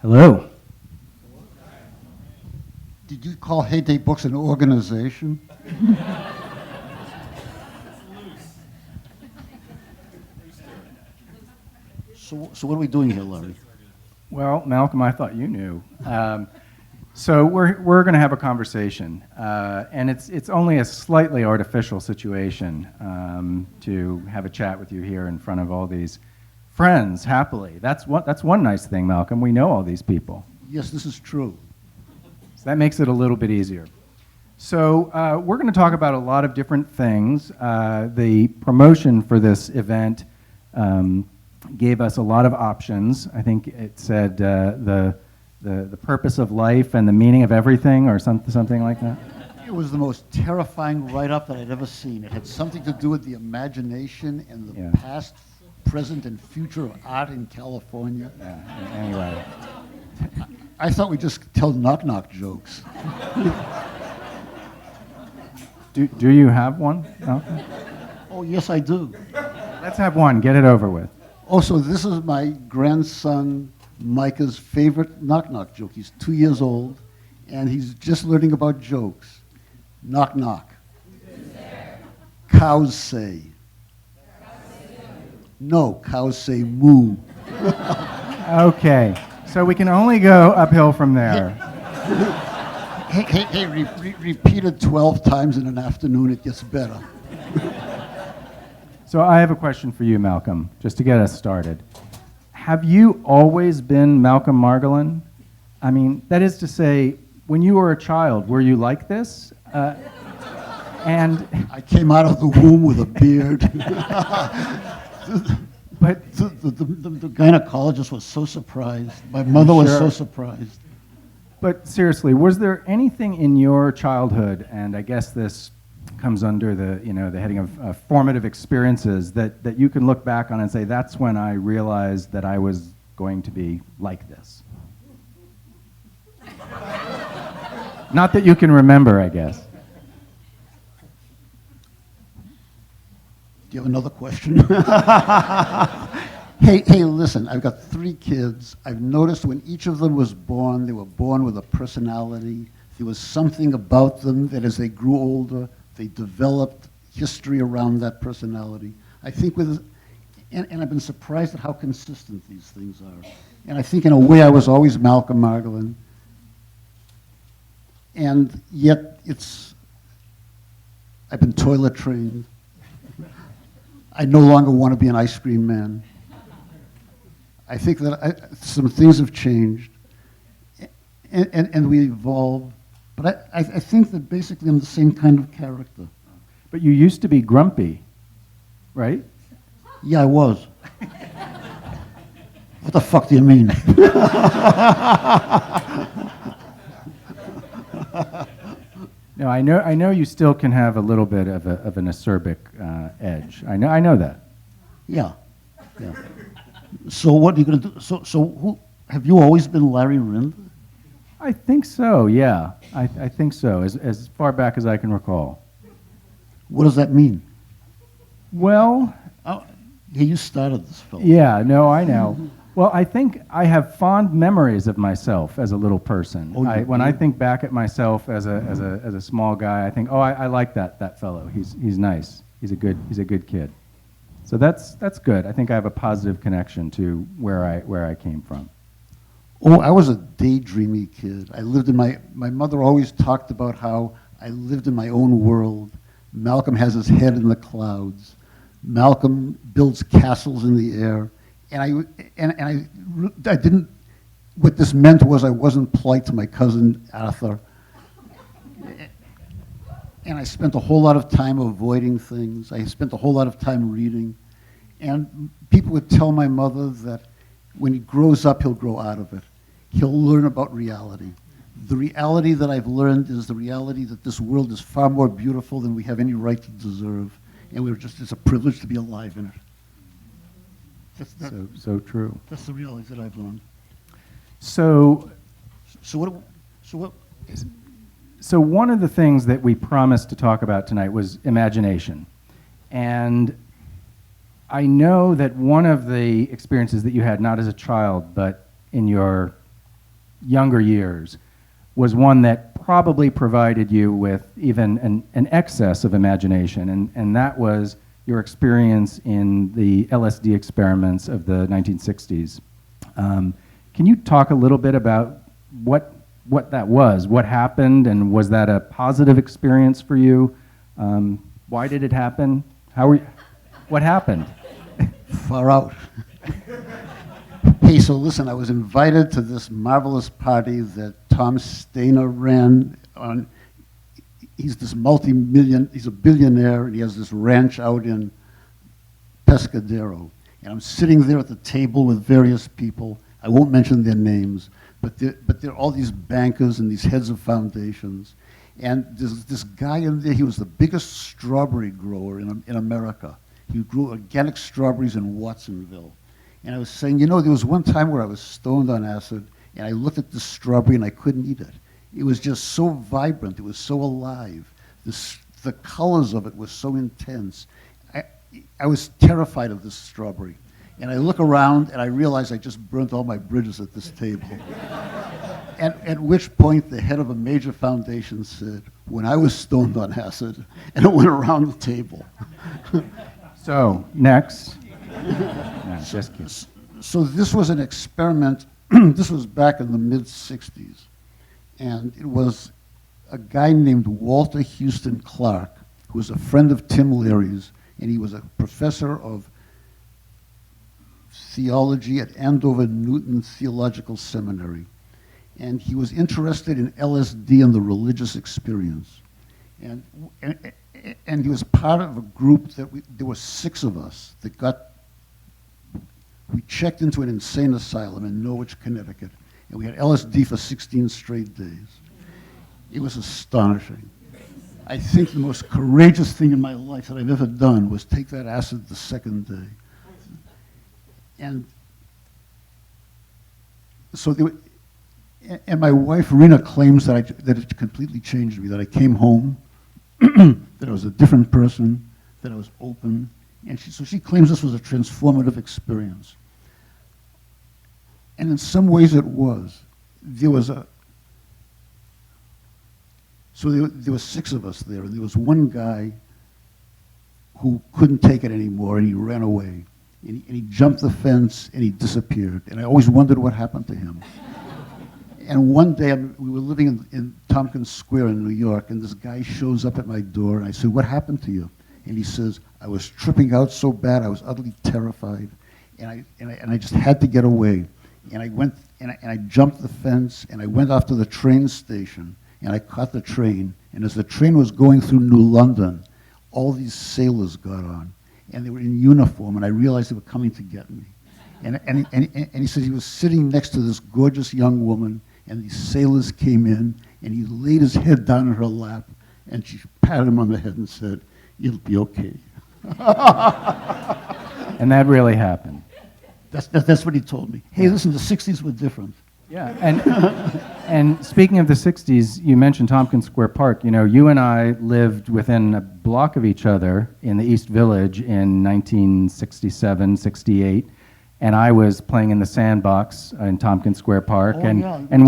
Hello. Did you call Heyday Books an organization? So what are we doing here, Larry? Well, Malcolm, I thought you knew. So we're going to have a conversation, and it's only a slightly artificial situation to have a chat with you here in front of all these friends, happily. That's one nice thing, Malcolm. We know all these people. Yes, this is true. So that makes it a little bit easier. So we're going to talk about a lot of different things. The promotion for this event gave us a lot of options. I think it said the purpose of life and the meaning of everything, or something like that. It was the most terrifying write-up that I'd ever seen. It had something to do with the imagination and the past, present, and future of art in California. Yeah, anyway. I thought we'd just tell knock-knock jokes. Do you have one, Malcolm? Oh, yes, I do. Let's have one. Get it over with. Also, this is my grandson Micah's favorite knock-knock joke. He's 2 years old, and he's just learning about jokes. Knock, knock. Who's there? Cows say. No, cows say moo. Okay, so we can only go uphill from there. Hey, repeated 12 times in an afternoon, it gets better. So I have a question for you, Malcolm, just to get us started. Have you always been Malcolm Margolin? I mean, that is to say, when you were a child, were you like this? And I came out of the womb with a beard. But the gynecologist was so surprised. My mother was so surprised. But seriously, was there anything in your childhood, and I guess this comes under the heading of formative experiences, that you can look back on and say, that's when I realized that I was going to be like this? Not that you can remember, I guess. Do you have another question? Hey, listen, I've got 3 kids. I've noticed when each of them was born, they were born with a personality. There was something about them that as they grew older, they developed history around that personality. I think and I've been surprised at how consistent these things are. And I think in a way I was always Malcolm Margolin. And yet I've been toilet trained. I no longer want to be an ice cream man. I think that some things have changed, and we evolve. But I think that basically I'm the same kind of character. But you used to be grumpy, right? Yeah, I was. What the fuck do you mean? No, I know you still can have a little bit of an acerbic edge. I know that. Yeah. So what are you going to do? So have you always been Larry Rinder? I think so, yeah. I think so, as far back as I can recall. What does that mean? Well... Yeah, you started this film. Yeah, no, I know. Well, I think I have fond memories of myself as a little person. When I think back at myself as a small guy, I think, I like that fellow. He's nice. He's a good kid. So that's good. I think I have a positive connection to where I came from. Oh, I was a daydreamy kid. I lived in my mother always talked about how I lived in my own world. Malcolm has his head in the clouds. Malcolm builds castles in the air. And I didn't, what this meant was I wasn't polite to my cousin Arthur. And I spent a whole lot of time avoiding things. I spent a whole lot of time reading. And people would tell my mother that when he grows up, he'll grow out of it. He'll learn about reality. The reality that I've learned is the reality that this world is far more beautiful than we have any right to deserve. And it's a privilege to be alive in it. So true. That's the reality that I've learned. So what? So one of the things that we promised to talk about tonight was imagination. And I know that one of the experiences that you had, not as a child, but in your younger years was one that probably provided you with even an excess of imagination, and that was your experience in the LSD experiments of the 1960s. Can you talk a little bit about what that was? What happened, and was that a positive experience for you? Why did it happen? What happened? Far out. Hey, so listen, I was invited to this marvelous party that Tom Stainer ran on. He's this he's a billionaire, and he has this ranch out in Pescadero. And I'm sitting there at the table with various people. I won't mention their names, but there are all these bankers and these heads of foundations. And there's this guy in there, he was the biggest strawberry grower in America. He grew organic strawberries in Watsonville. And I was saying, you know, there was one time where I was stoned on acid, and I looked at this strawberry and I couldn't eat it. It was just so vibrant, it was so alive. The colors of it were so intense. I was terrified of this strawberry. And I look around and I realize I just burnt all my bridges at this table. At which point the head of a major foundation said, when I was stoned on acid, and it went around the table. So, next. No, just kidding. So this was an experiment. This was back in the mid-'60s. And it was a guy named Walter Houston Clark, who was a friend of Tim Leary's, and he was a professor of theology at Andover Newton Theological Seminary. And he was interested in LSD and the religious experience. And he was part of a group there were 6 of us that we checked into an insane asylum in Norwich, Connecticut, and we had LSD for 16 straight days. It was astonishing. I think the most courageous thing in my life that I've ever done was take that acid the second day. And so and my wife, Rena, claims that it completely changed me, that I came home, that I was a different person, that I was open, and so she claims this was a transformative experience. And in some ways it was. There were 6 of us there, and there was one guy who couldn't take it anymore, and he ran away. And he jumped the fence, and he disappeared. And I always wondered what happened to him. And one day, we were living in Tompkins Square in New York, and this guy shows up at my door, and I said, what happened to you? And he says, I was tripping out so bad, I was utterly terrified, and I just had to get away. And I went, and I jumped the fence, and I went off to the train station, and I caught the train, and as the train was going through New London, all these sailors got on, and they were in uniform, and I realized they were coming to get me. And he said he was sitting next to this gorgeous young woman, and these sailors came in, and he laid his head down in her lap, and she patted him on the head and said, "It'll be okay." And that really happened. That's what he told me. Hey, listen, the 60s were different. Yeah, and speaking of the 60s, you mentioned Tompkins Square Park. You know, you and I lived within a block of each other in the East Village in 1967, 68, and I was playing in the sandbox in Tompkins Square Park. Oh, and yeah. and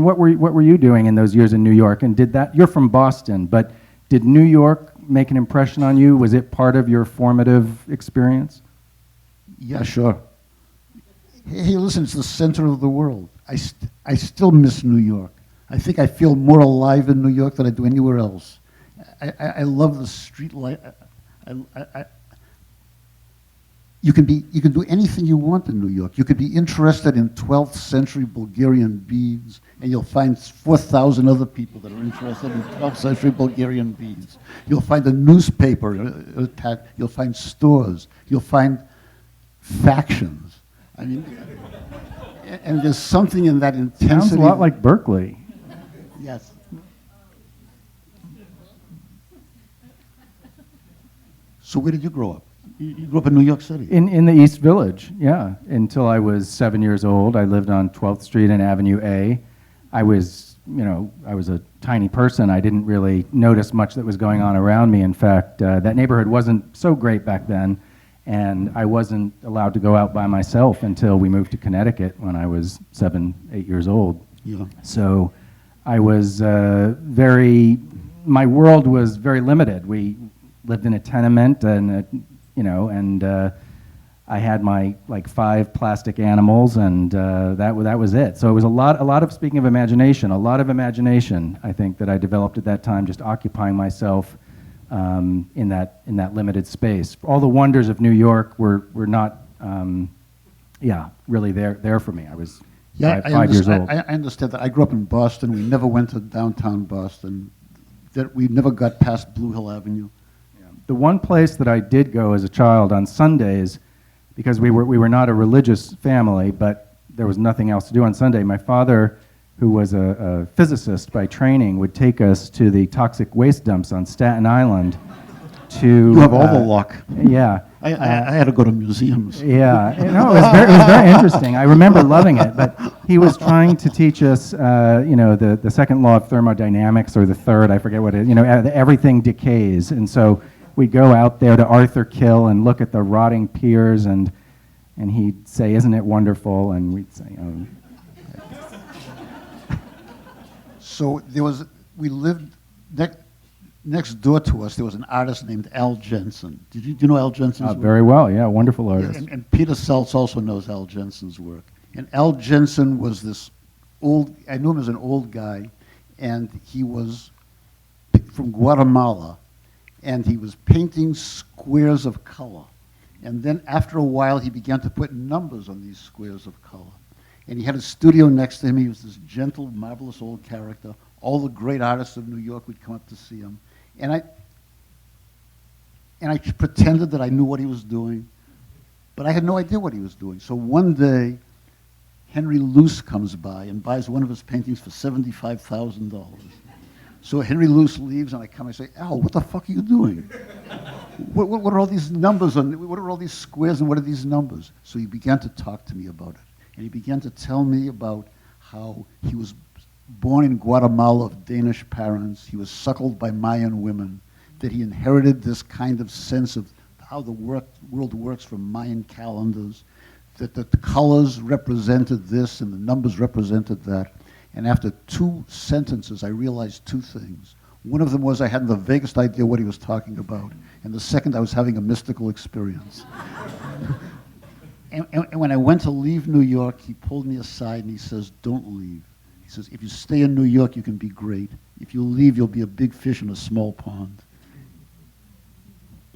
what were you doing in those years in New York? And you're from Boston, but did New York make an impression on you? Was it part of your formative experience? Yeah, sure. Hey, listen, it's the center of the world. I still miss New York. I think I feel more alive in New York than I do anywhere else. I love the street light. You can do anything you want in New York. You could be interested in 12th century Bulgarian beads, and you'll find 4,000 other people that are interested in 12th century Bulgarian beads. You'll find a newspaper, you'll find stores, you'll find factions. I mean, and there's something in that intensity. Sounds a lot like Berkeley. Yes. So where did you grow up? You grew up in New York City? In the East Village, yeah. Until I was 7 years old. I lived on 12th Street and Avenue A. I was a tiny person. I didn't really notice much that was going on around me. In fact, that neighborhood wasn't so great back then. And I wasn't allowed to go out by myself until we moved to Connecticut when I was 7, 8 years old. Yeah. So I was my world was very limited. We lived in a tenement, and I had my 5 plastic animals, and that was it. So it was a lot of, speaking of imagination, a lot of imagination, I think, that I developed at that time, just occupying myself in that limited space. All the wonders of New York were not, really there for me. I was five years old. I understand that. I grew up in Boston. We never went to downtown Boston. That we never got past Blue Hill Avenue. Yeah. The one place that I did go as a child on Sundays, because we were not a religious family, but there was nothing else to do on Sunday. My father, who was a physicist by training, would take us to the toxic waste dumps on Staten Island. You have all the luck. Yeah. I had to go to museums. Yeah, it was very interesting. I remember loving it, but he was trying to teach us, the second law of thermodynamics, or the third, I forget what it is, everything decays. And so we'd go out there to Arthur Kill and look at the rotting piers, and he'd say, "Isn't it wonderful?" And we'd say, "Oh." So we lived next door to us, there was an artist named Al Jensen. Do you know Al Jensen's work? Very well, yeah, wonderful artist. And Peter Seltz also knows Al Jensen's work. And Al Jensen was this I knew him as an old guy, and he was from Guatemala, and he was painting squares of color. And then after a while, he began to put numbers on these squares of color. And he had a studio next to him. He was this gentle, marvelous old character. All the great artists of New York would come up to see him. And I pretended that I knew what he was doing, but I had no idea what he was doing. So one day, Henry Luce comes by and buys one of his paintings for $75,000. So Henry Luce leaves, and I come and say, "Al, what the fuck are you doing? What are all these numbers what are all these squares, and what are these numbers?" So he began to talk to me about it. And he began to tell me about how he was born in Guatemala of Danish parents. He was suckled by Mayan women, that he inherited this kind of sense of how the world works from Mayan calendars, that the colors represented this and the numbers represented that. And after 2 sentences, I realized 2 things. One of them was I hadn't the vaguest idea what he was talking about. And the second, I was having a mystical experience. And when I went to leave New York, he pulled me aside and he says, "Don't leave." He says, "If you stay in New York, you can be great. If you leave, you'll be a big fish in a small pond."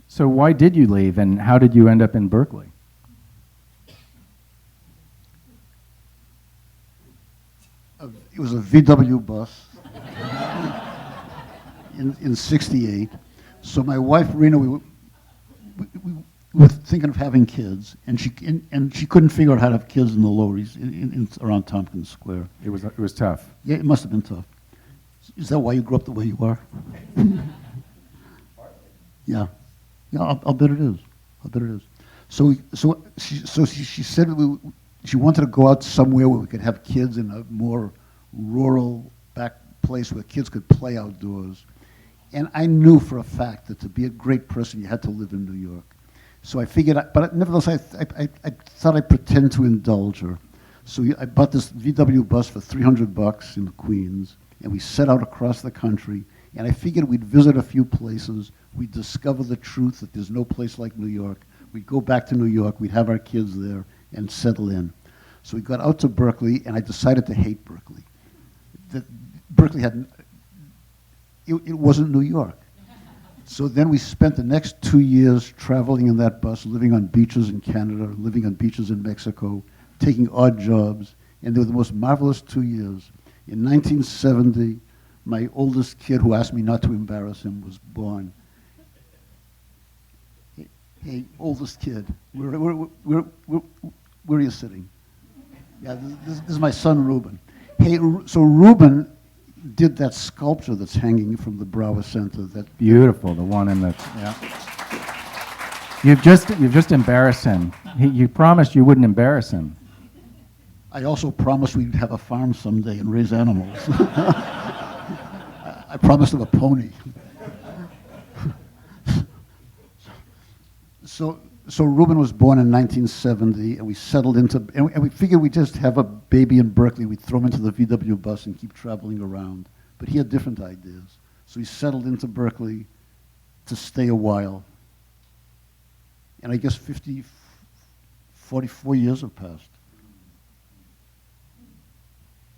So why did you leave, and how did you end up in Berkeley? It was a VW bus in '68. So my wife, Rena, we were thinking of having kids, and she couldn't figure out how to have kids in the Lower East, around Tompkins Square. It was tough. Yeah, it must have been tough. Is that why you grew up the way you are? Yeah, I'll bet it is. I'll bet it is. So she said she wanted to go out somewhere where we could have kids in a more rural back place where kids could play outdoors. And I knew for a fact that to be a great person, you had to live in New York. So I figured, but nevertheless, I thought I'd pretend to indulge her. So I bought this VW bus for $300 in Queens, and we set out across the country. And I figured we'd visit a few places, we'd discover the truth that there's no place like New York. We'd go back to New York, we'd have our kids there, and settle in. So we got out to Berkeley, and I decided to hate Berkeley. Berkeley it wasn't New York. So then we spent the next 2 years traveling in that bus, living on beaches in Canada, living on beaches in Mexico, taking odd jobs, and they were the most marvelous 2 years. In 1970, my oldest kid, who asked me not to embarrass him, was born. Hey, oldest kid, where are you sitting? Yeah, this is my son, Ruben. Hey, so Ruben did that sculpture that's hanging from the Brower Center. That beautiful, the one in the, yeah. You've just embarrassed him. You promised you wouldn't embarrass him. I also promised we'd have a farm someday and raise animals. I promised him a pony. So So Reuben was born in 1970, and we settled into, and we figured we'd just have a baby in Berkeley. We'd throw him into the VW bus and keep traveling around. But he had different ideas. So he settled into Berkeley to stay a while. And I guess 44 years have passed.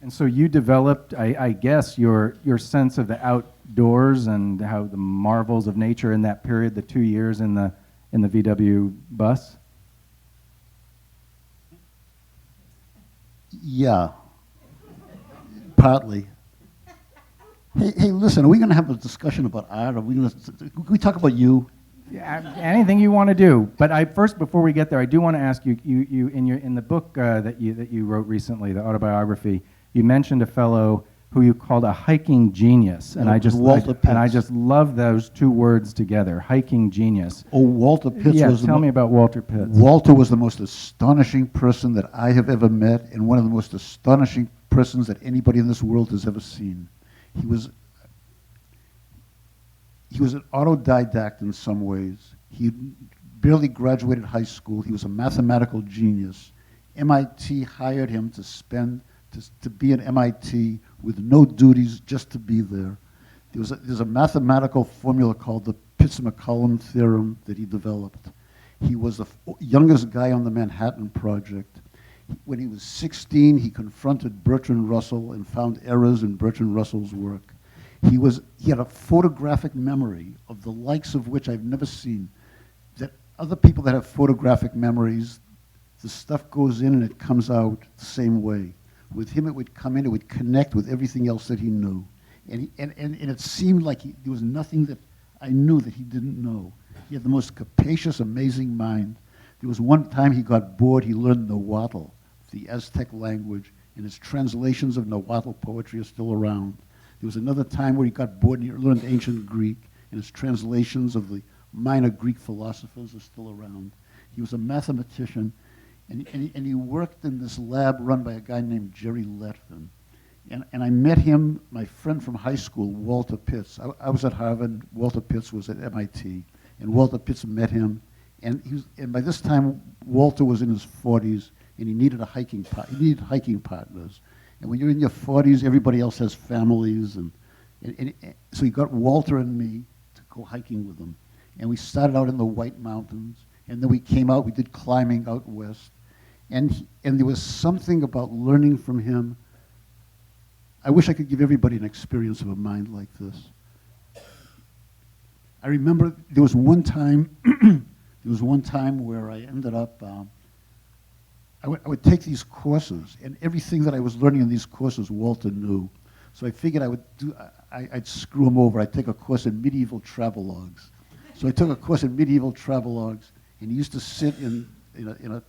And so you developed, I guess, your sense of the outdoors and how the marvels of nature in that period, the 2 years in the VW bus? Yeah, partly. Hey, listen, are we going to have a discussion about art? Can we talk about you? Yeah, anything you want to do. But first, before we get there, I do want to ask you, you in the book that you wrote recently, the autobiography, you mentioned a fellow who you called a hiking genius, and I just love those two words together, hiking genius. Oh, Walter Pitts was tell me about Walter Pitts. Walter was the most astonishing person that I have ever met, and one of the most astonishing persons that anybody in this world has ever seen. He was an autodidact in some ways. He barely graduated high school. He was a mathematical genius. MIT hired him to be at MIT with no duties, just to be there. There's a mathematical formula called the Pitts-McCollum theorem that he developed. He was the youngest guy on the Manhattan Project. When he was 16, he confronted Bertrand Russell and found errors in Bertrand Russell's work. He had a photographic memory of the likes of which I've never seen. That other people that have photographic memories, the stuff goes in and it comes out the same way. With him, it would come in, it would connect with everything else that he knew. And it seemed like there was nothing that I knew that he didn't know. He had the most capacious, amazing mind. There was one time he got bored, he learned Nahuatl, the Aztec language, and his translations of Nahuatl poetry are still around. There was another time where he got bored and he learned ancient Greek, and his translations of the minor Greek philosophers are still around. He was a mathematician, and he worked in this lab run by a guy named Jerry Letvin. And I met him, my friend from high school, Walter Pitts. I was at Harvard, Walter Pitts was at MIT, and Walter Pitts met him. And by this time, Walter was in his 40s, and he needed hiking partners. And when you're in your 40s, everybody else has families, and so he got Walter and me to go hiking with him. And we started out in the White Mountains, and then we came out, we did climbing out west. And there was something about learning from him. I wish I could give everybody an experience of a mind like this. I remember there was one time where I ended up, I would take these courses, and everything that I was learning in these courses, Walter knew. So I figured I'd screw him over. I'd take a course in medieval travelogues. So I took a course in medieval travelogues, and he used to sit in a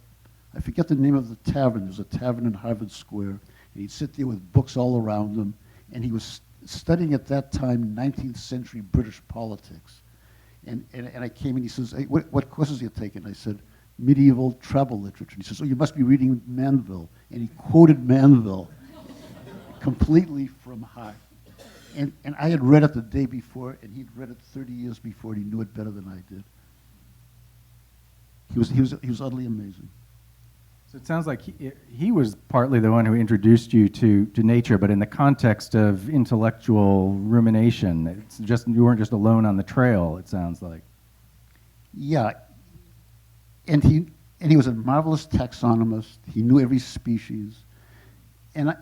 I forget the name of the tavern. There's a tavern in Harvard Square, and he'd sit there with books all around him, and he was studying at that time 19th century British politics. And I came in, he says, hey, what courses are you taking? I said, medieval travel literature. And he says, oh, you must be reading Manville. And he quoted Manville completely from heart. And I had read it the day before, and he'd read it 30 years before, and he knew it better than I did. He was utterly amazing. So it sounds like he was partly the one who introduced you to nature, but in the context of intellectual rumination. It's just you weren't just alone on the trail, it sounds like. Yeah. And he was a marvelous taxonomist. He knew every species. And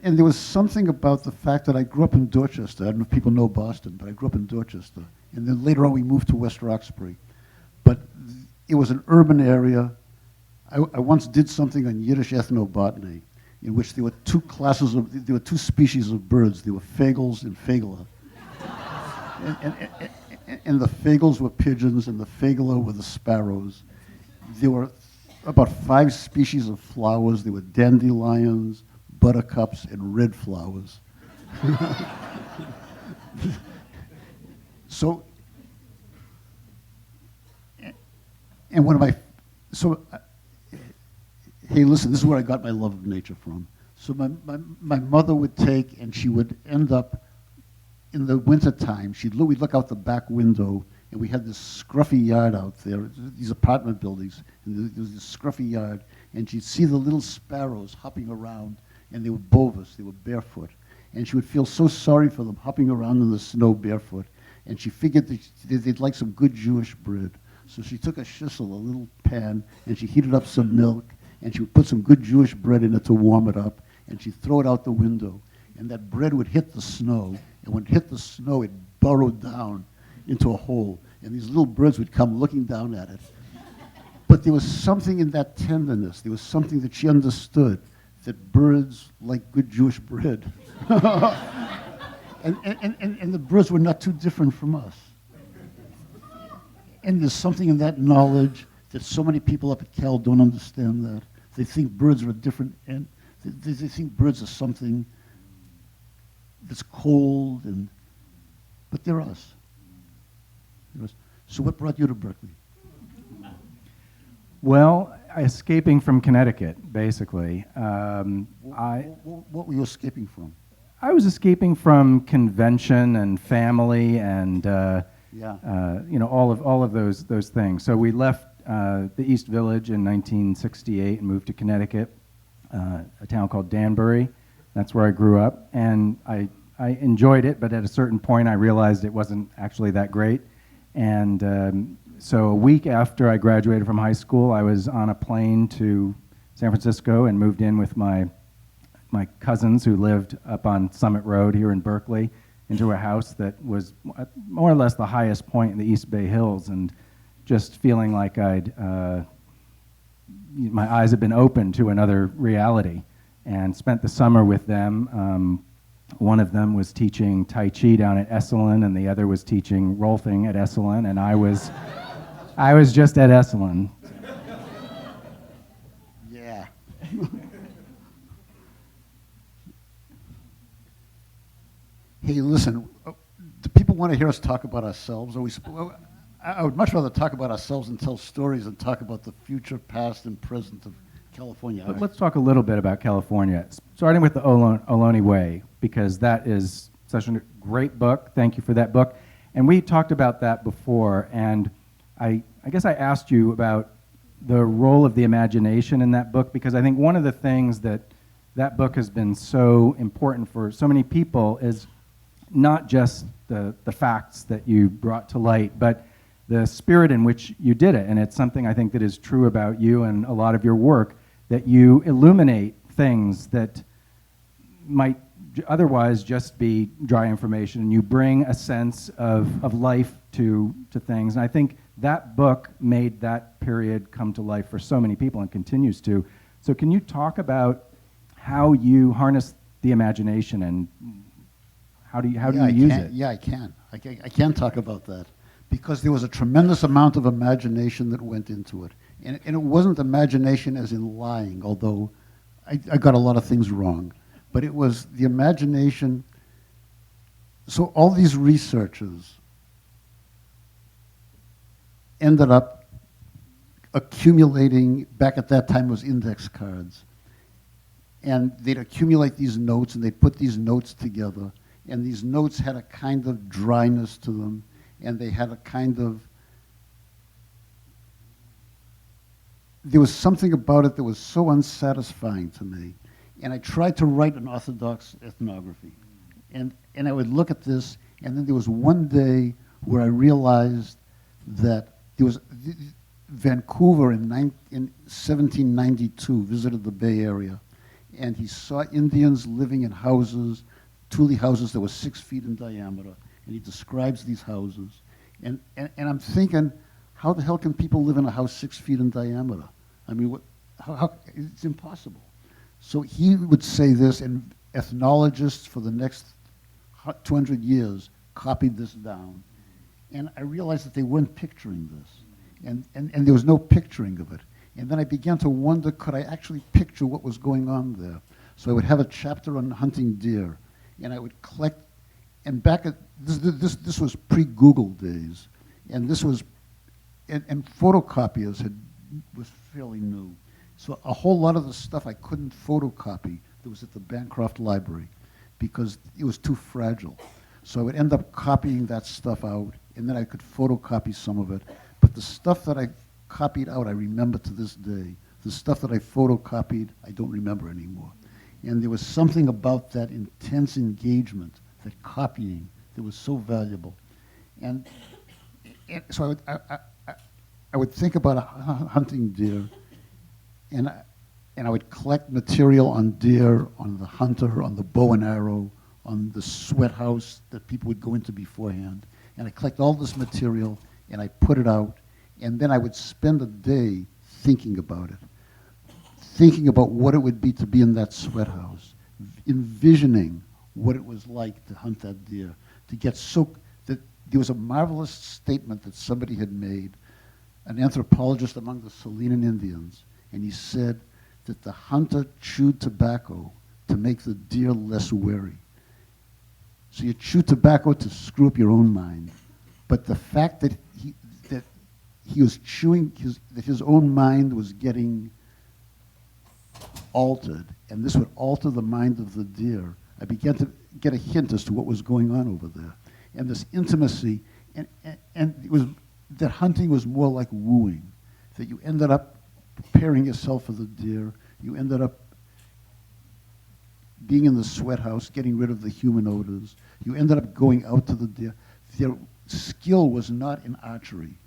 there was something about the fact that I grew up in Dorchester. I don't know if people know Boston, but I grew up in Dorchester. And then later on we moved to West Roxbury. But it was an urban area. I once did something on Yiddish ethnobotany, in which there were two species of birds. There were fagels and fagela. and the fagels were pigeons, and the fagela were the sparrows. There were about 5 species of flowers. There were dandelions, buttercups, and red flowers. So, and one of my, hey, listen, this is where I got my love of nature from. So my mother would take, and she would end up, in the wintertime, we'd look out the back window, and we had this scruffy yard out there, these apartment buildings, and there was this scruffy yard, and she'd see the little sparrows hopping around, and they were bovis, they were barefoot, and she would feel so sorry for them hopping around in the snow barefoot, and she figured that they'd like some good Jewish bread. So she took a shissel, a little pan, and she heated up some milk, and she would put some good Jewish bread in it to warm it up, and she'd throw it out the window, and that bread would hit the snow, and when it hit the snow, it burrowed down into a hole, and these little birds would come looking down at it. But there was something in that tenderness, there was something that she understood, that birds like good Jewish bread. and the birds were not too different from us. And there's something in that knowledge that so many people up at Cal don't understand that. They think birds are a different, and they think birds are something that's cold, but they're us. They're us. So what brought you to Berkeley? Well, escaping from Connecticut, basically. What were you escaping from? I was escaping from convention and family and all of those things. So we left the East Village in 1968 and moved to Connecticut, a town called Danbury. That's where I grew up, and I enjoyed it, but at a certain point I realized it wasn't actually that great. And so a week after I graduated from high school, I was on a plane to San Francisco and moved in with my cousins who lived up on Summit Road here in Berkeley into a house that was more or less the highest point in the East Bay Hills, and just feeling like my eyes had been opened to another reality, and spent the summer with them. One of them was teaching Tai Chi down at Esalen, and the other was teaching Rolfing at Esalen, and I was just at Esalen. Yeah. Hey, listen, do people want to hear us talk about ourselves? I would much rather talk about ourselves and tell stories than talk about the future, past, and present of California. But let's talk a little bit about California, starting with the Ohlone Way, because that is such a great book. Thank you for that book. And we talked about that before, and I guess I asked you about the role of the imagination in that book, because I think one of the things that book has been so important for so many people is not just the facts that you brought to light, but the spirit in which you did it. And it's something I think that is true about you and a lot of your work, that you illuminate things that might otherwise just be dry information, and you bring a sense of life to things. And I think that book made that period come to life for so many people and continues to. So can you talk about how you harness the imagination, and how do you use it? Yeah, I can. I can talk about that, because there was a tremendous amount of imagination that went into it. And it wasn't imagination as in lying, although I got a lot of things wrong. But it was the imagination. So all these researchers ended up accumulating, back at that time it was index cards. And they'd accumulate these notes, and they'd put these notes together. And these notes had a kind of dryness to them, and they had a kind of, there was something about it that was so unsatisfying to me. And I tried to write an orthodox ethnography. And I would look at this, and then there was one day where I realized that there was, Vancouver in 1792 visited the Bay Area, and he saw Indians living in houses, tule houses that were 6 feet in diameter, and he describes these houses. And I'm thinking, how the hell can people live in a house 6 feet in diameter? I mean, how, it's impossible. So he would say this, and ethnologists for the next 200 years copied this down. And I realized that they weren't picturing this. And there was no picturing of it. And then I began to wonder, could I actually picture what was going on there? So I would have a chapter on hunting deer, and I would collect, and back at, this was pre-Google days, and this was, and photocopiers was fairly new. So a whole lot of the stuff I couldn't photocopy that was at the Bancroft Library because it was too fragile. So I would end up copying that stuff out and then I could photocopy some of it. But the stuff that I copied out, I remember to this day. The stuff that I photocopied, I don't remember anymore. And there was something about that intense engagement, that copying, that was so valuable. And so I would think about hunting deer, and I would collect material on deer, on the hunter, on the bow and arrow, on the sweat house that people would go into beforehand. And I collect all this material, and I put it out, and then I would spend a day thinking about it, thinking about what it would be to be in that sweat house, envisioning what it was like to hunt that deer, to get so that there was a marvelous statement that somebody had made, an anthropologist among the Salinan Indians, and he said that the hunter chewed tobacco to make the deer less wary. So you chew tobacco to screw up your own mind, but the fact that he was chewing, that his own mind was getting altered, and this would alter the mind of the deer, I began to get a hint as to what was going on over there. And this intimacy, and it was that hunting was more like wooing, that you ended up preparing yourself for the deer, you ended up being in the sweat house, getting rid of the human odors, you ended up going out to the deer. Their skill was not in archery,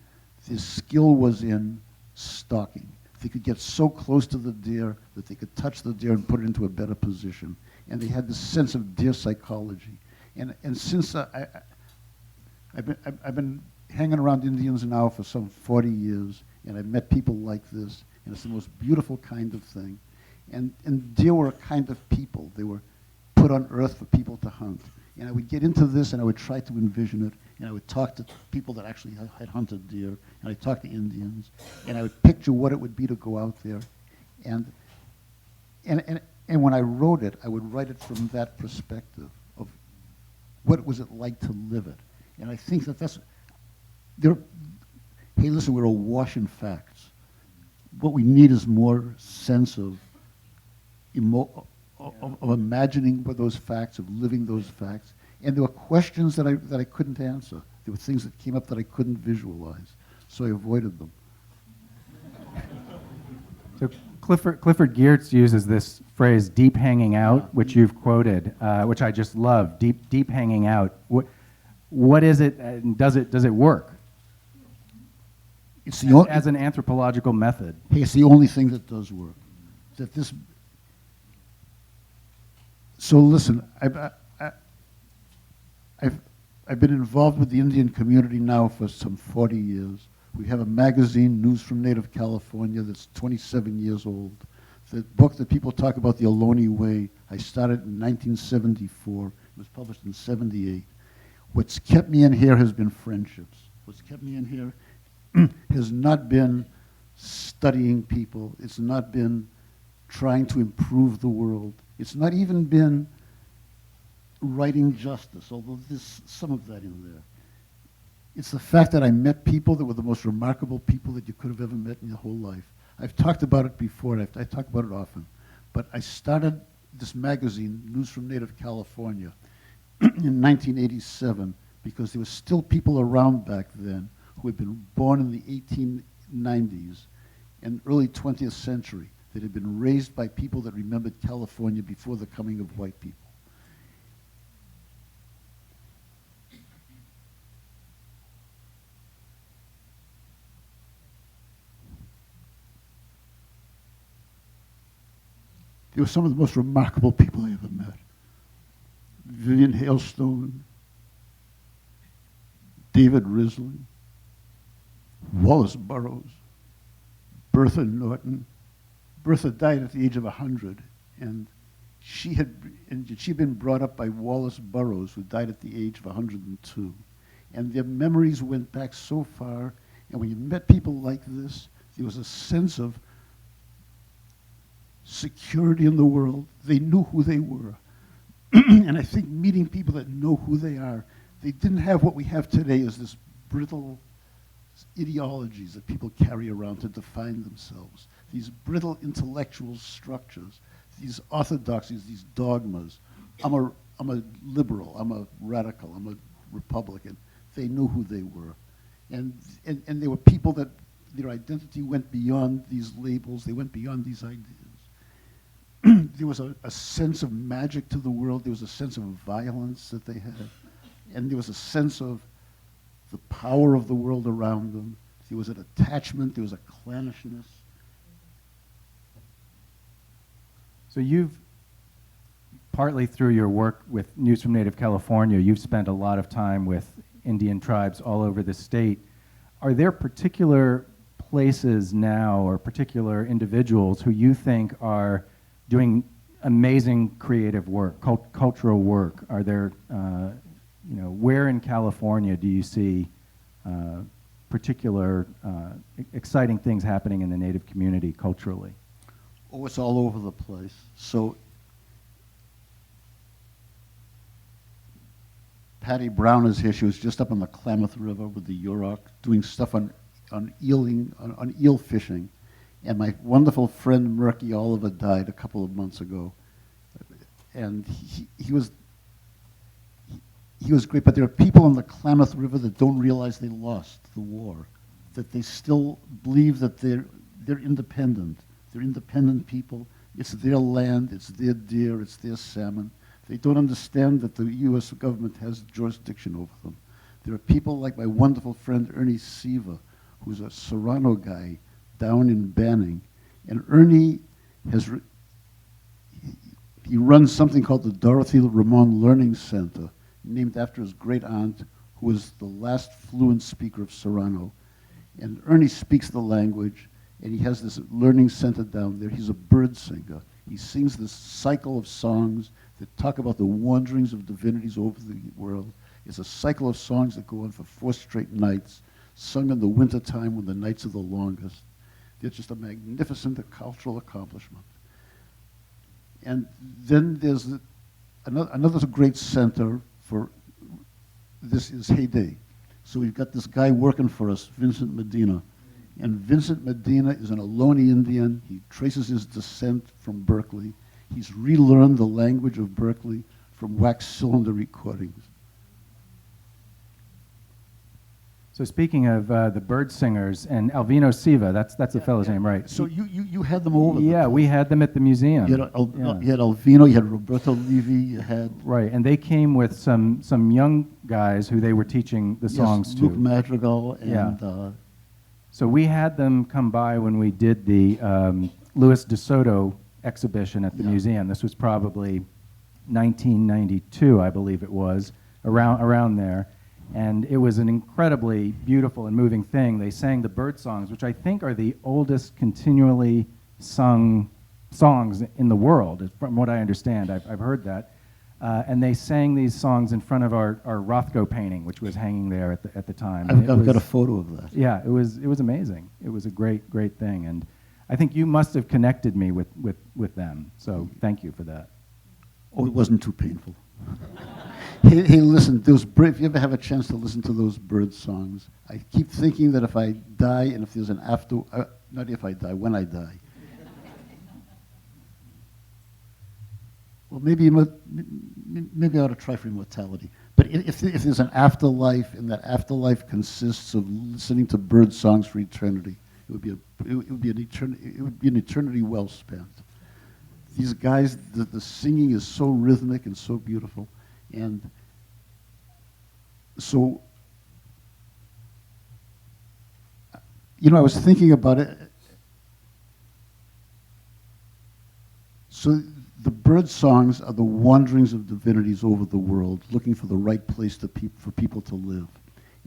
their skill was in stalking. They could get so close to the deer that they could touch the deer and put it into a better position. And they had this sense of deer psychology. And since I've been hanging around Indians now for some 40 years, and I've met people like this, and it's the most beautiful kind of thing. And deer were a kind of people. They were put on earth for people to hunt. And I would get into this, and I would try to envision it, and I would talk to people that actually had hunted deer, and I'd talk to Indians, and I would picture what it would be to go out there. And when I wrote it, I would write it from that perspective of what was it like to live it. And I think that that's, hey, listen, we're awash in facts. What we need is more sense of imagining what those facts, of living those facts. And there were questions that I couldn't answer. There were things that came up that I couldn't visualize, so I avoided them. So Clifford Geertz uses this phrase, deep hanging out, which you've quoted, which I just love, deep hanging out. What is it, and does it work? It's the as an anthropological method. Hey, it's the only thing that does work. That this. So listen, I've been involved with the Indian community now for some 40 years. We have a magazine, News from Native California, that's 27 years old. The book that people talk about, The Ohlone Way, I started in 1974. It was published in 78. What's kept me in here has been friendships. What's kept me in here has not been studying people. It's not been trying to improve the world. It's not even been writing justice, although there's some of that in there. It's the fact that I met people that were the most remarkable people that you could have ever met in your whole life. I've talked about it before, and I talk about it often. But I started this magazine, News from Native California, in 1987, because there were still people around back then who had been born in the 1890s and early 20th century that had been raised by people that remembered California before the coming of white people. They were some of the most remarkable people I ever met. Vivian Hailstone, David Risley, Wallace Burroughs, Bertha Norton. Bertha died at the age of 100, and she'd been brought up by Wallace Burroughs, who died at the age of 102. And their memories went back so far, and when you met people like this, there was a sense of security in the world. They knew who they were. And I think meeting people that know who they are, they didn't have what we have today as this brittle ideologies that people carry around to define themselves. These brittle intellectual structures, these orthodoxies, these dogmas. I'm a liberal, I'm a radical, I'm a Republican. they knew who they were. And they were people that their identity went beyond these labels, they went beyond these ideas. There was a sense of magic to the world, there was a sense of violence that they had, and there was a sense of the power of the world around them. There was an attachment, there was a clannishness. So you've, partly through your work with News from Native California, you've spent a lot of time with Indian tribes all over the state. Are there particular places now or particular individuals who you think are doing amazing creative work, cultural work? Are there, where in California do you see particular exciting things happening in the Native community culturally? Oh, it's all over the place. So Patty Brown is here. She was just up on the Klamath River with the Yurok doing stuff on eel fishing. And my wonderful friend Murky Oliver died a couple of months ago. And he was great, but there are people on the Klamath River that don't realize they lost the war, that they still believe that they're independent. They're independent people. It's their land, it's their deer, it's their salmon. They don't understand that the U.S. government has jurisdiction over them. There are people like my wonderful friend Ernie Siva, who's a Serrano guy down in Banning. And Ernie he runs something called the Dorothy Ramon Learning Center, named after his great aunt, who was the last fluent speaker of Serrano. And Ernie speaks the language, and he has this learning center down there. He's a bird singer. He sings this cycle of songs that talk about the wanderings of divinities over the world. It's a cycle of songs that go on for 4 straight nights, sung in the wintertime when the nights are the longest. It's just a magnificent cultural accomplishment. And then there's another great center for this is Heyday. So we've got this guy working for us, Vincent Medina. And Vincent Medina is an Ohlone Indian. He traces his descent from Berkeley. He's relearned the language of Berkeley from wax cylinder recordings. So speaking of the bird singers and Alvino Siva, that's the fellow's name, right? So you had them over. Yeah, we had them at the museum. You had Alvino, you had Roberto Levy, you had... Right, and they came with some young guys who they were teaching the songs to. Luke Madrigal and... So we had them come by when we did the Louis DeSoto exhibition at the museum. This was probably 1992, I believe it was, around there. And it was an incredibly beautiful and moving thing. They sang the bird songs, which I think are the oldest continually sung songs in the world, from what I understand. I've heard that. And they sang these songs in front of our Rothko painting, which was hanging there at the time. I've got a photo of that. Yeah, it was amazing. It was a great thing. And I think you must have connected me with them. So thank you for that. Oh, it wasn't too painful. Hey, listen, if you ever have a chance to listen to those bird songs, I keep thinking that if I die and if there's an after, not if I die, when I die. Well, maybe I ought to try for immortality. But if there's an afterlife, and that afterlife consists of listening to bird songs for eternity, it would be an eternity well spent. These guys, the singing is so rhythmic and so beautiful, and so I was thinking about it. So the bird songs are the wanderings of divinities over the world, looking for the right place for people to live.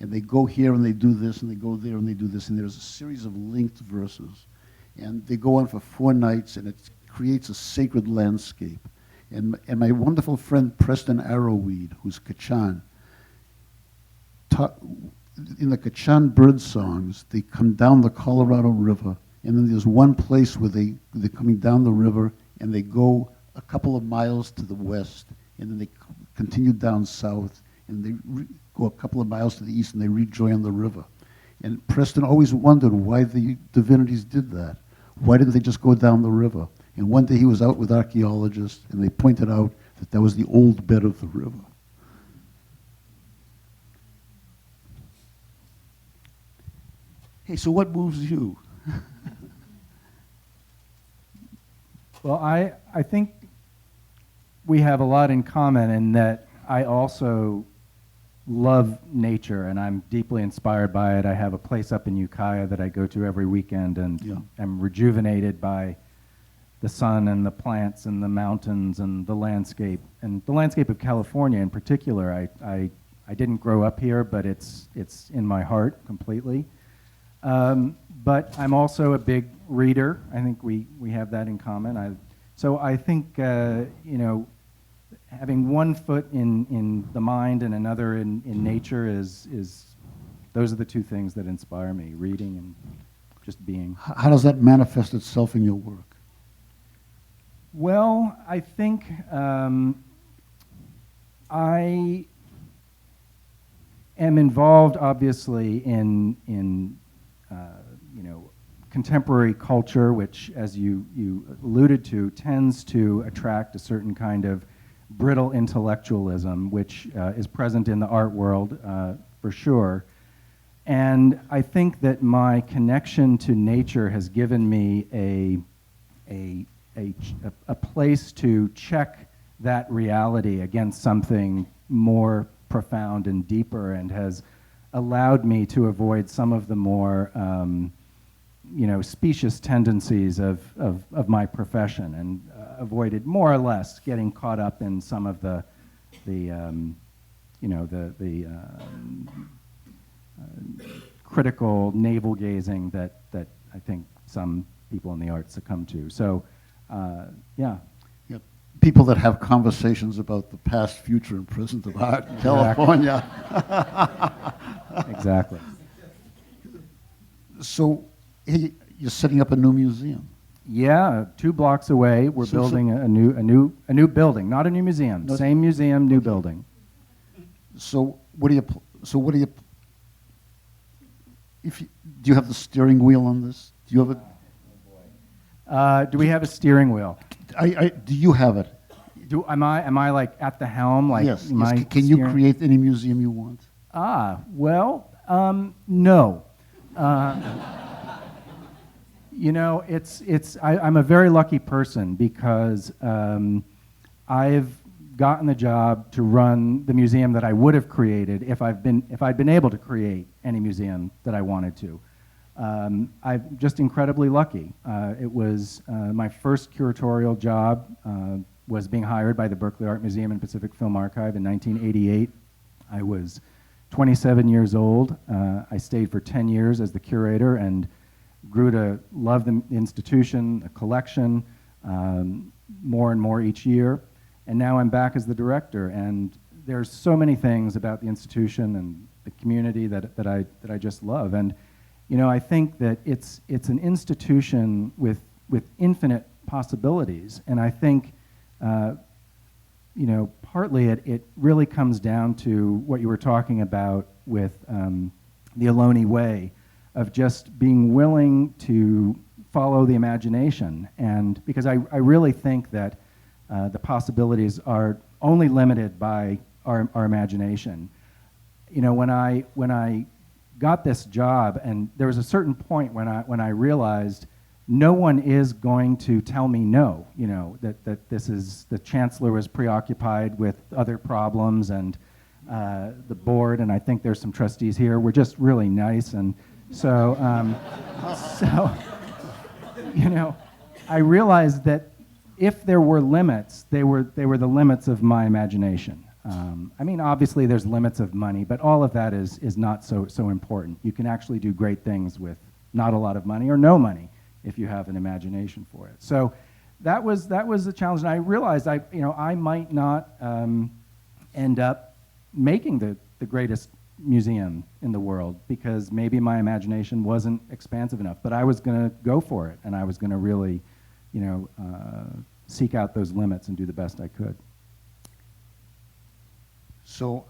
And they go here and they do this, and they go there and they do this, and there's a series of linked verses. And they go on for 4 nights, and it creates a sacred landscape. And my wonderful friend Preston Arrowweed, who's Kachan, in the Kachan bird songs, they come down the Colorado River, and then there's one place where they're coming down the river, and they go a couple of miles to the west, and then they continue down south, and they go a couple of miles to the east, and they rejoin the river. And Preston always wondered why the divinities did that. Why didn't they just go down the river? And one day he was out with archaeologists, and they pointed out that was the old bed of the river. Hey, so what moves you? Well, I think we have a lot in common in that I also love nature, and I'm deeply inspired by it. I have a place up in Ukiah that I go to every weekend, and Yeah. am rejuvenated by the sun and the plants and the mountains and the landscape. And the landscape of California in particular, I didn't grow up here, but it's in my heart completely. But I'm also a big reader. I think we have that in common. So I think, having one foot in the mind and another in nature is those are the two things that inspire me, reading and just being. How does that manifest itself in your work? Well, I think I am involved, obviously, in contemporary culture, which, as you alluded to, tends to attract a certain kind of brittle intellectualism, which is present in the art world for sure. And I think that my connection to nature has given me a place to check that reality against something more profound and deeper, and has allowed me to avoid some of the more specious tendencies of my profession, and avoided more or less getting caught up in some of the critical navel gazing that I think some people in the arts succumb to. So, yeah. Yeah. People that have conversations about the past, future, and present of art in California. Exactly. So, hey, you're setting up a new museum. Yeah, 2 blocks away, we're building a new building, not a new museum. No, Same museum, new building. So what do you? Do you have the steering wheel on this? Do you have it? Do we have a steering wheel? Do you have it? Am I like at the helm? Like, Yes. am I Can you steering? create any museum you want? Well, no. I'm a very lucky person because I've gotten the job to run the museum that I would have created if I'd been able to create any museum that I wanted to. I'm just incredibly lucky. It was my first curatorial job was being hired by the Berkeley Art Museum and Pacific Film Archive in 1988. I was 27 years old. I stayed for 10 years as the curator and grew to love the institution, the collection, more and more each year. And now I'm back as the director, and there's so many things about the institution and the community that I just love. And I think that it's an institution with infinite possibilities, and I think partly it really comes down to what you were talking about with the Ohlone way of just being willing to follow the imagination. And because I really think that the possibilities are only limited by our imagination. When I got this job, and there was a certain point when I realized no one is going to tell me no, that this is, the chancellor was preoccupied with other problems, and the board, and I think there's some trustees here, were just really nice. And so, I realized that if there were limits, they were the limits of my imagination. Obviously there's limits of money, but all of that is not so important. You can actually do great things with not a lot of money or no money if you have an imagination for it. So that was the challenge, and I realized I might not end up making the greatest museum in the world because maybe my imagination wasn't expansive enough, but I was going to go for it, and I was going to really seek out those limits and do the best I could. So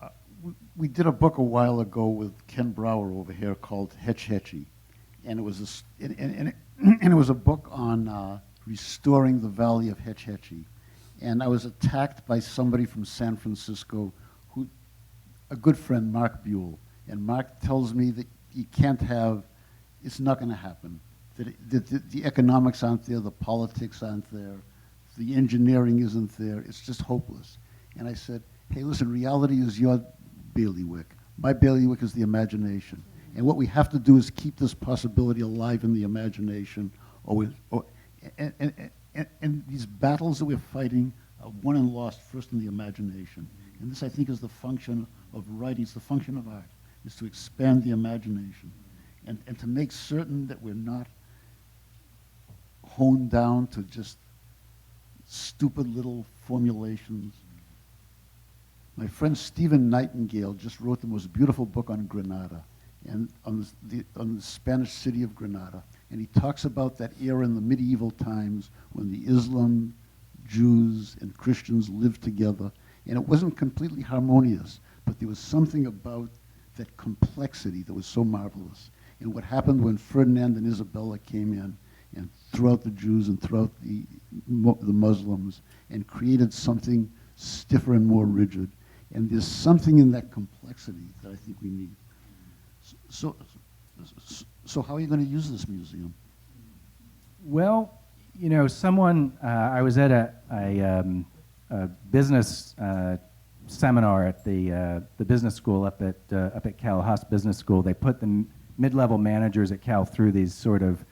we did a book a while ago with Ken Brower over here called Hetch Hetchy, and it was it was a book on restoring the valley of Hetch Hetchy. And I was attacked by somebody from San Francisco, a good friend, Mark Buell. And Mark tells me that you can't have it's not going to happen. The economics aren't there, the politics aren't there, the engineering isn't there, it's just hopeless. And I said, hey, listen, reality is your bailiwick. My bailiwick is the imagination. And what we have to do is keep this possibility alive in the imagination. And these battles that we're fighting are won and lost first in the imagination. And this, I think, is the function of writing, it's the function of art, is to expand the imagination and to make certain that we're not honed down to just stupid little formulations. My friend Stephen Nightingale just wrote the most beautiful book on Granada, and on the Spanish city of Granada. And he talks about that era in the medieval times when the Islam, Jews, and Christians lived together. And it wasn't completely harmonious, but there was something about that complexity that was so marvelous. And what happened when Ferdinand and Isabella came in and threw out the Jews and threw out the Muslims and created something stiffer and more rigid. And there's something in that complexity that I think we need. So how are you going to use this museum? Well, you know, I was at a business seminar at the business school up at Cal, Haas Business School. They put the mid-level managers at Cal through these sort of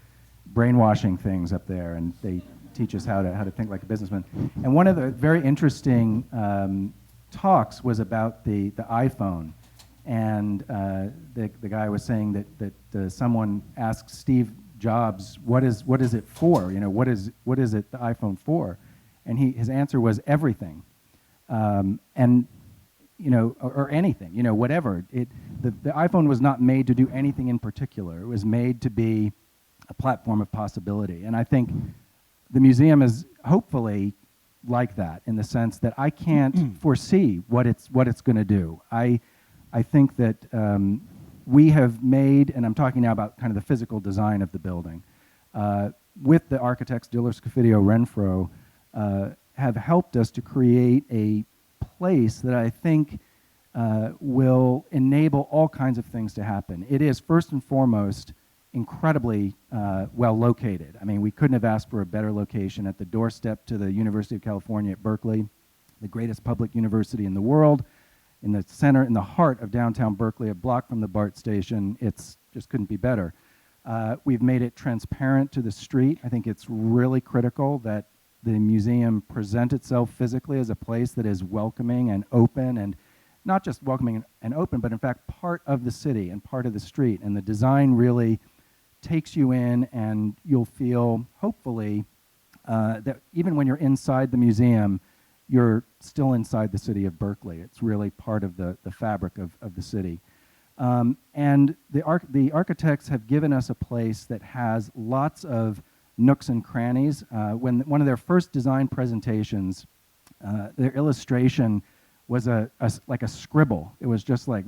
brainwashing things up there, and they teach us how to think like a businessman. And one of the very interesting talks was about the iPhone, and the guy was saying that someone asked Steve Jobs, what is it for? You know, what is it the iPhone for? And his answer was everything, and you know, or anything, you know, whatever. The iPhone was not made to do anything in particular. It was made to be a platform of possibility, and I think the museum is hopefully like that in the sense that I can't foresee what it's going to do. I think that we have made, and I'm talking now about kind of the physical design of the building, with the architects Diller, Scofidio, Renfro, have helped us to create a place that I think will enable all kinds of things to happen. It is first and foremost incredibly well located. I mean, we couldn't have asked for a better location at the doorstep to the University of California at Berkeley, the greatest public university in the world, in the center, in the heart of downtown Berkeley, a block from the BART station. It's just couldn't be better. We've made it transparent to the street. I think it's really critical that the museum present itself physically as a place that is welcoming and open, and not just welcoming and open, but in fact part of the city and part of the street. And the design really takes you in, and you'll feel, hopefully, that even when you're inside the museum, you're still inside the city of Berkeley. It's really part of the fabric of the city. And the architects have given us a place that has lots of nooks and crannies. When one of their first design presentations, their illustration was like a scribble. It was just like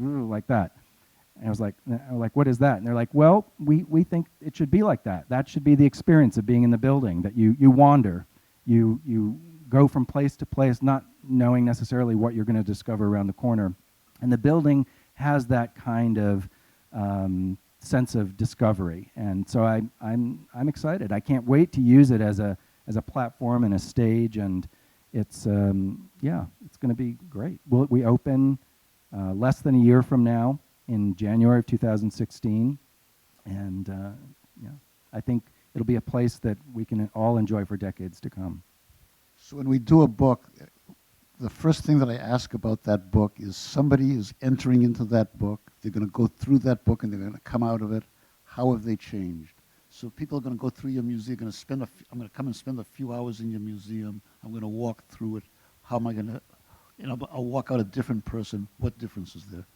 that. And I was like, what is that? And they're like, well, we think it should be like that. That should be the experience of being in the building, that you wander, you go from place to place, not knowing necessarily what you're going to discover around the corner. And the building has that kind of sense of discovery. And so I'm excited. I can't wait to use it as a platform and a stage. And it's it's going to be great. We open less than a year from now, in January of 2016, and I think it'll be a place that we can all enjoy for decades to come. So when we do a book, the first thing that I ask about that book is somebody is entering into that book, they're going to go through that book and they're going to come out of it. How have they changed? So people are going to go through your museum, I'm going to come and spend a few hours in your museum, I'm going to walk through it. How am I going to, I'll walk out a different person. What difference is there?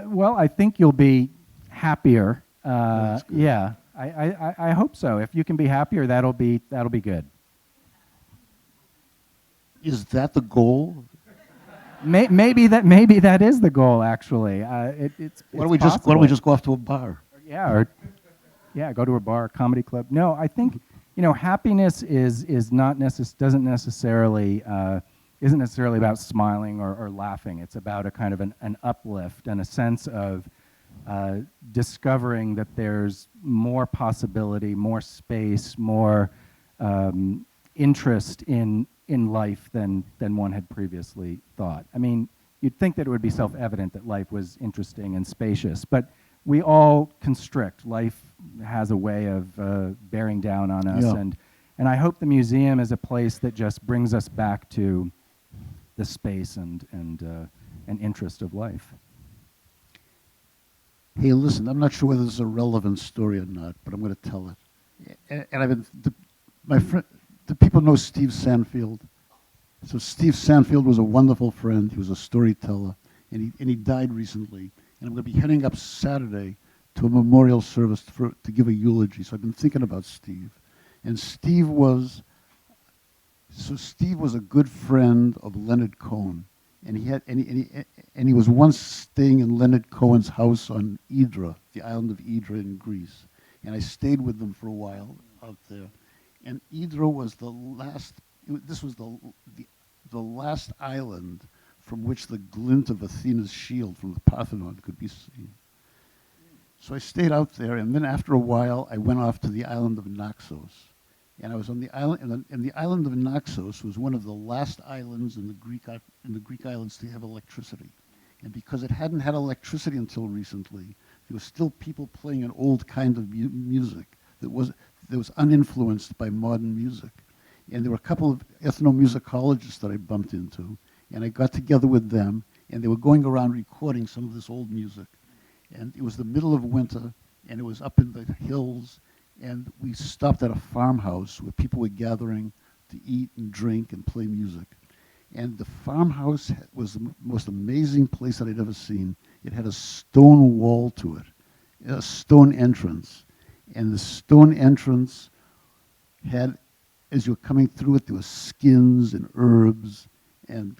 Well, I think you'll be happier. Yeah. I hope so. If you can be happier, that'll be good. Is that the goal? Maybe that is the goal. Actually, it's Why don't we just go off to a bar? Go to a bar, comedy club. No, I think happiness isn't necessarily about smiling or laughing. It's about a kind of an uplift and a sense of discovering that there's more possibility, more space, more interest in life than one had previously thought. I mean, you'd think that it would be self-evident that life was interesting and spacious, but we all constrict. Life has a way of bearing down on us, Yeah. and I hope the museum is a place that just brings us back to the space and interest of life. Hey, listen, I'm not sure whether this is a relevant story or not, but I'm going to tell it. And I've been, my friend, the people know Steve Samfield. So Steve Samfield was a wonderful friend. He was a storyteller, and he died recently. And I'm going to be heading up Saturday to a memorial service to give a eulogy. So I've been thinking about Steve. And Steve was a good friend of Leonard Cohen. And he was once staying in Leonard Cohen's house on Hydra, the island of Hydra in Greece. And I stayed with them for a while out there. And Hydra was the last, this was the last island from which the glint of Athena's shield from the Parthenon could be seen. So I stayed out there, and then after a while, I went off to the island of Naxos. And I was on the island, and the island of Naxos was one of the last islands in the Greek islands to have electricity. And because it hadn't had electricity until recently, there were still people playing an old kind of music that was uninfluenced by modern music. And there were a couple of ethnomusicologists that I bumped into, and I got together with them, and they were going around recording some of this old music. And it was the middle of winter, and it was up in the hills, and we stopped at a farmhouse where people were gathering to eat and drink and play music. And the farmhouse was the most amazing place that I'd ever seen. It had a stone wall to it, a stone entrance. And the stone entrance had, as you were coming through it, there were skins and herbs and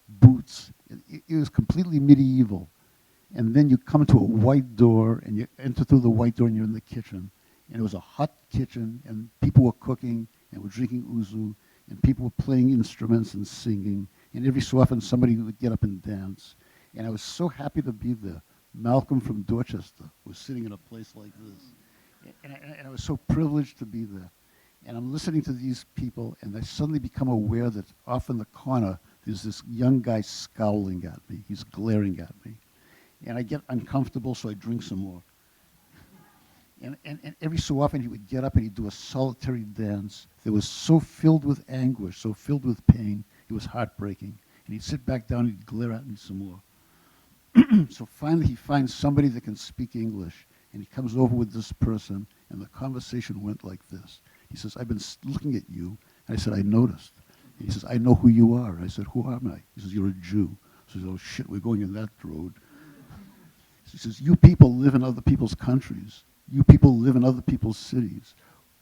boots. It was completely medieval. And then you come to a white door, and you enter through the white door, and you're in the kitchen. And it was a hot kitchen, and people were cooking and were drinking ouzo, and people were playing instruments and singing. And every so often, somebody would get up and dance. And I was so happy to be there. Malcolm from Dorchester was sitting in a place like this. And I was so privileged to be there. And I'm listening to these people, and I suddenly become aware that off in the corner, there's this young guy scowling at me. He's glaring at me. And I get uncomfortable, so I drink some more. And every so often he would get up and he'd do a solitary dance that was so filled with anguish, so filled with pain, it was heartbreaking. And he'd sit back down and he'd glare at me some more. So finally he finds somebody that can speak English, and he comes over with this person, and the conversation went like this. He says, "I've been looking at you." And I said, "I noticed." And he says, "I know who you are." I said, "Who am I?" He says, "You're a Jew." I says, "Oh shit, we're going in that road." He says, "You people live in other people's countries. You people live in other people's cities.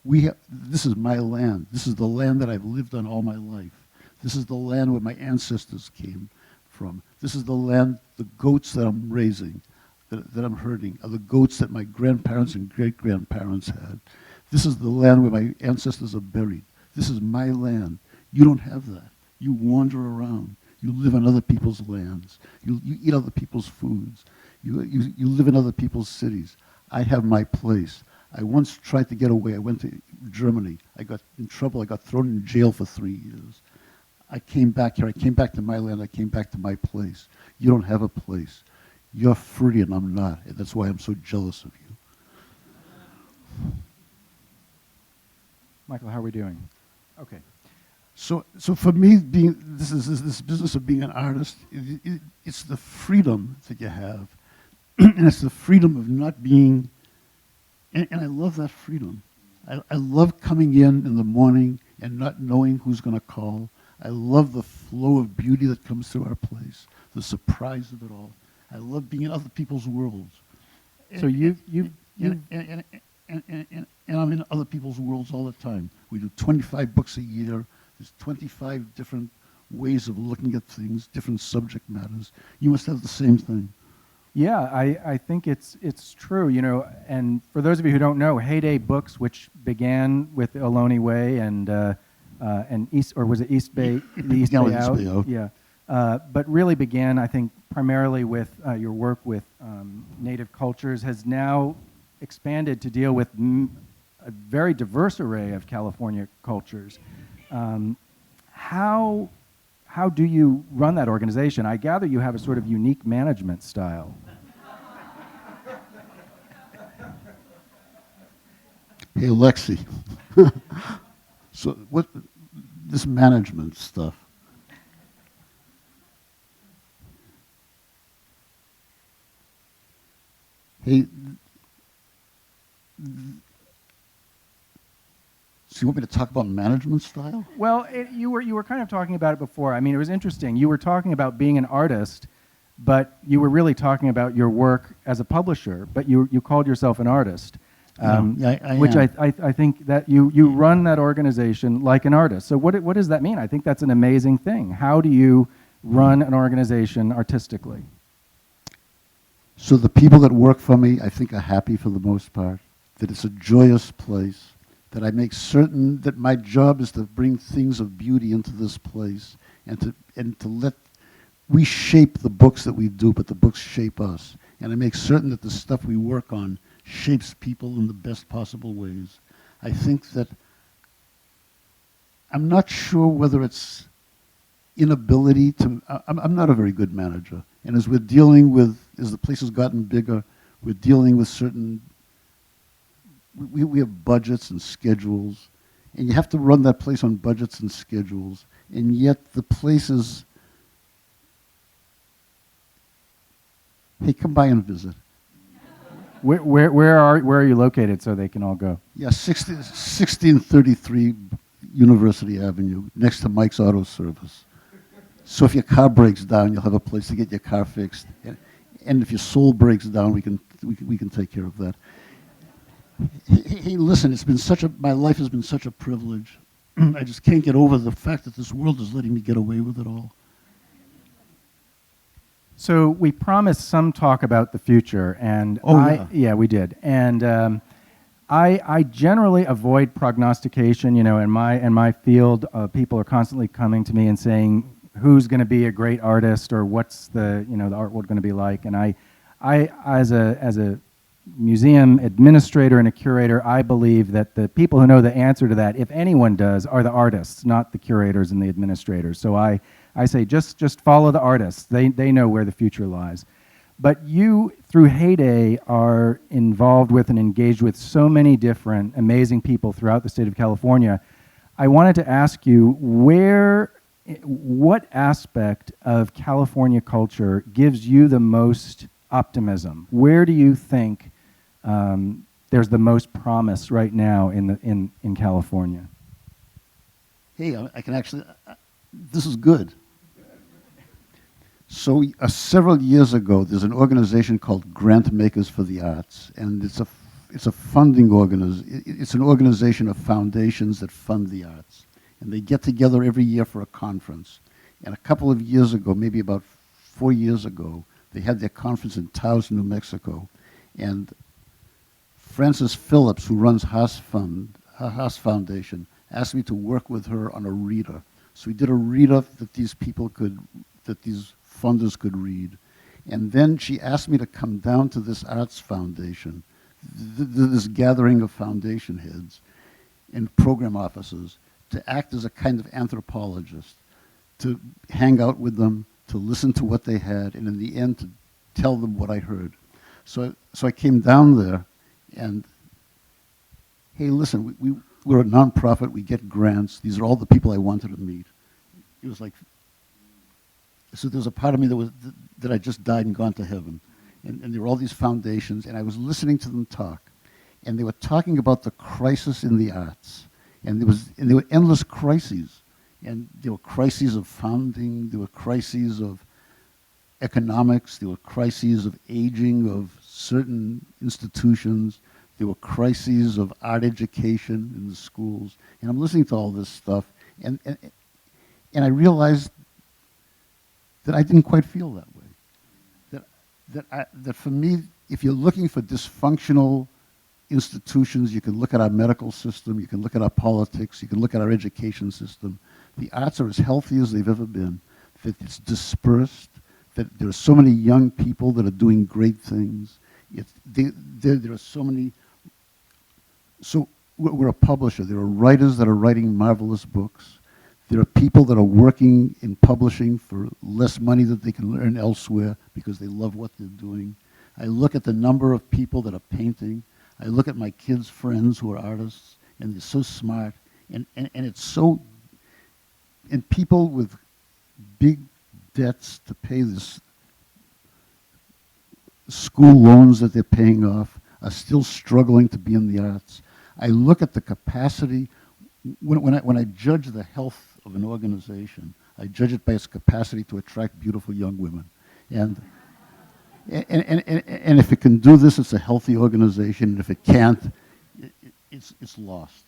This is my land. This is the land that I've lived on all my life. This is the land where my ancestors came from. This is the land, the goats that I'm raising, that I'm herding, are the goats that my grandparents and great-grandparents had. This is the land where my ancestors are buried. This is my land. You don't have that. You wander around. You live on other people's lands. You eat other people's foods. You live in other people's cities. I have my place. I once tried to get away. I went to Germany. I got in trouble. I got thrown in jail for 3 years. I came back here. I came back to my land. I came back to my place. You don't have a place. You're free and I'm not. And that's why I'm so jealous of you." Michael, how are we doing? Okay. So for me, this business of being an artist, it's the freedom that you have. And it's the freedom of not being, and I love that freedom. I love coming in the morning and not knowing who's going to call. I love the flow of beauty that comes through our place, the surprise of it all. I love being in other people's worlds. So And I'm in other people's worlds all the time. We do 25 books a year. There's 25 different ways of looking at things, different subject matters. You must have the same thing. Yeah, I think it's true, you know, and for those of you who don't know, Heyday Books, which began with Ohlone Way and East, or was it East Bay, the East Bay Out? East Bay Out. Yeah, but really began, I think, primarily with your work with native cultures, has now expanded to deal with a very diverse array of California cultures. How do you run that organization? I gather you have a sort of unique management style. Hey, Lexi. So what, this management stuff? Hey, so you want me to talk about management style? Well, you were kind of talking about it before. I mean, it was interesting. You were talking about being an artist, but you were really talking about your work as a publisher, but you called yourself an artist. Which am. I think that you run that organization like an artist. So what does that mean? I think that's an amazing thing. How do you run an organization artistically? So the people that work for me, I think, are happy for the most part, that it's a joyous place, that I make certain that my job is to bring things of beauty into this place and to let, we shape the books that we do, but the books shape us. And I make certain that the stuff we work on shapes people in the best possible ways. I think that, I'm not sure whether it's inability to, I'm not a very good manager. And as we're dealing with, as the place has gotten bigger, we're dealing with certain, we have budgets and schedules, and you have to run that place on budgets and schedules, and yet the place is, hey, come by and visit. Where are you located so they can all go? Yeah, 1633 University Avenue, next to Mike's Auto Service. So if your car breaks down, you'll have a place to get your car fixed. And if your soul breaks down, we can take care of that. Hey, listen, it's been my life has been such a privilege. I just can't get over the fact that this world is letting me get away with it all. So we promised some talk about the future, and yeah, we did. And I generally avoid prognostication. You know, in my field, people are constantly coming to me and saying who's going to be a great artist or what's the art world going to be like. And I as a museum administrator and a curator, I believe that the people who know the answer to that, if anyone does, are the artists, not the curators and the administrators. So I say just follow the artists. They know where the future lies. But you, through Heyday, are involved with and engaged with so many different amazing people throughout the state of California. I wanted to ask you what aspect of California culture gives you the most optimism? Where do you think there's the most promise right now in California? Hey, I can actually, this is good. So several years ago, there's an organization called Grantmakers for the Arts, and it's a funding organization. It's an organization of foundations that fund the arts, and they get together every year for a conference. And a couple of years ago, maybe about 4 years ago, they had their conference in Taos, New Mexico, and Frances Phillips, who runs Haas Foundation, asked me to work with her on a reader. So we did a reader that these funders could read. And then she asked me to come down to this arts foundation, this gathering of foundation heads and program officers, to act as a kind of anthropologist, to hang out with them, to listen to what they had, and in the end to tell them what I heard. So I came down there and, hey, listen, we're a nonprofit, we get grants, these are all the people I wanted to meet. It was like, so there was a part of me that I just died and gone to heaven. And there were all these foundations, and I was listening to them talk. And they were talking about the crisis in the arts. And there were endless crises. And there were crises of founding, there were crises of economics, there were crises of aging of certain institutions, there were crises of art education in the schools. And I'm listening to all this stuff, and I realized that I didn't quite feel that way. That for me, if you're looking for dysfunctional institutions, you can look at our medical system, you can look at our politics, you can look at our education system. The arts are as healthy as they've ever been. That it's dispersed, that there are so many young people that are doing great things. There are so many. So we're a publisher. There are writers that are writing marvelous books. There are people that are working in publishing for less money that they can earn elsewhere because they love what they're doing. I look at the number of people that are painting. I look at my kids' friends who are artists, and they're so smart. And it's so, and people with big debts to pay this school loans that they're paying off are still struggling to be in the arts. I look at the capacity, when I judge the health of an organization, I judge it by its capacity to attract beautiful young women. And if it can do this, it's a healthy organization. And if it can't, it's lost.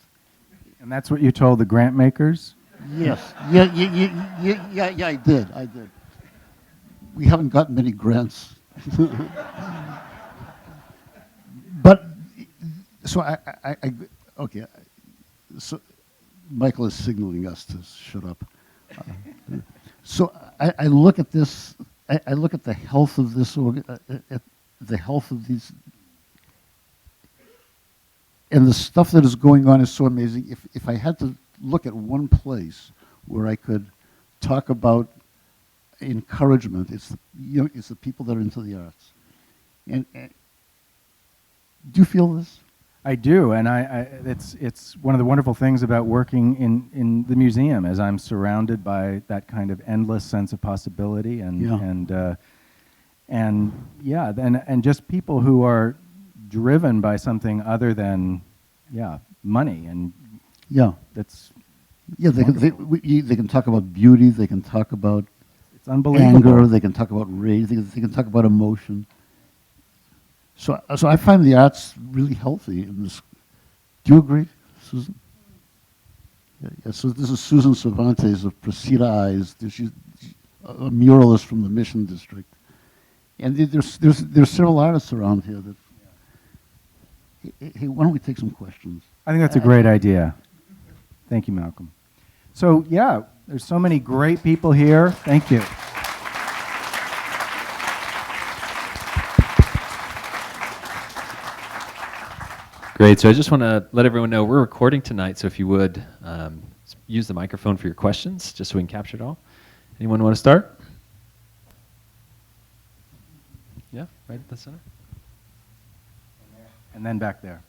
And that's what you told the Grantmakers? Yes. Yeah, I did. We haven't gotten many grants. But, so okay. So Michael is signaling us to shut up. So I look at this, I look at the health of this, at the health of these, and the stuff that is going on is so amazing. If I had to look at one place where I could talk about encouragement, it's the people that are into the arts. And do you feel this? I do, and it's one of the wonderful things about working in the museum, as I'm surrounded by that kind of endless sense of possibility, and just people who are driven by something other than money, and that's they can talk about beauty, they can talk about it's unbelievable. Anger, they can talk about rage, they can talk about emotion. So I find the arts really healthy in this. Do you agree, Susan? Yeah, so this is Susan Cervantes of Precita Eyes. She's a muralist from the Mission District. And there's several artists around here that... Hey, why don't we take some questions? I think that's a great idea. Thank you, Malcolm. So, there's so many great people here. Thank you. Great. So I just want to let everyone know we're recording tonight, so if you would use the microphone for your questions, just so we can capture it all. Anyone want to start? Yeah, right at the center. And then back there.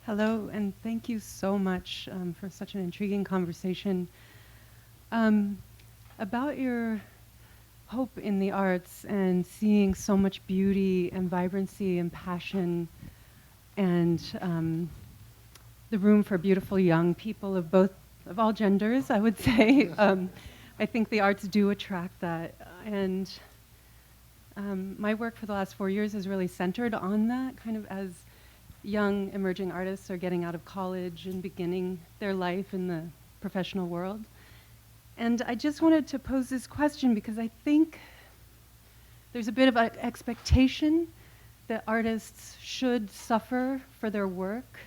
Hello, and thank you so much for such an intriguing conversation. About your hope in the arts and seeing so much beauty and vibrancy and passion and the room for beautiful young people of all genders, I would say. I think the arts do attract that. And my work for the last 4 years is really centered on that, kind of as young emerging artists are getting out of college and beginning their life in the professional world. And I just wanted to pose this question because I think there's a bit of an expectation that artists should suffer for their work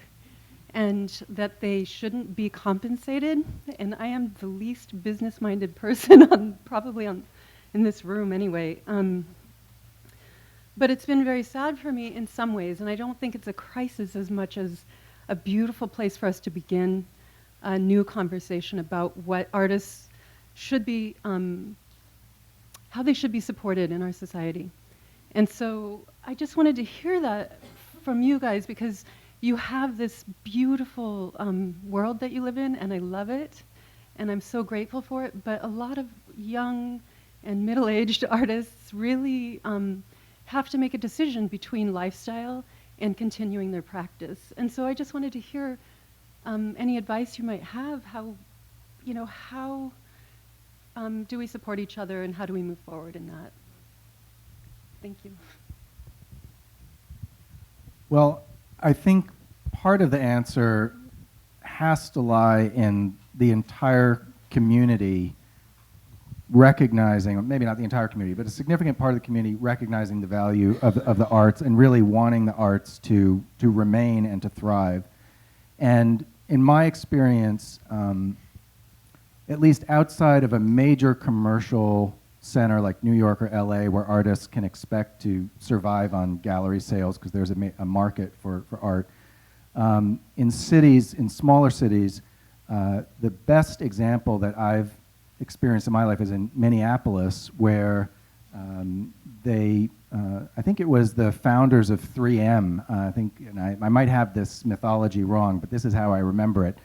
and that they shouldn't be compensated. And I am the least business-minded person probably in this room anyway. But it's been very sad for me in some ways, and I don't think it's a crisis as much as a beautiful place for us to begin a new conversation about what artists should be, how they should be supported in our society. And so I just wanted to hear that from you guys because you have this beautiful world that you live in, and I love it, and I'm so grateful for it, but a lot of young and middle-aged artists really have to make a decision between lifestyle and continuing their practice. And so I just wanted to hear any advice you might have, how do we support each other and how do we move forward in that? Thank you. Well, I think part of the answer has to lie in the entire community recognizing, or maybe not the entire community, but a significant part of the community recognizing the value of the arts and really wanting the arts to remain and to thrive. And in my experience, at least outside of a major commercial center like New York or LA, where artists can expect to survive on gallery sales because there's a market for art. In cities, in smaller cities, the best example that I've experienced in my life is in Minneapolis, where I think it was the founders of 3M. I think, and I might have this mythology wrong, but this is how I remember it.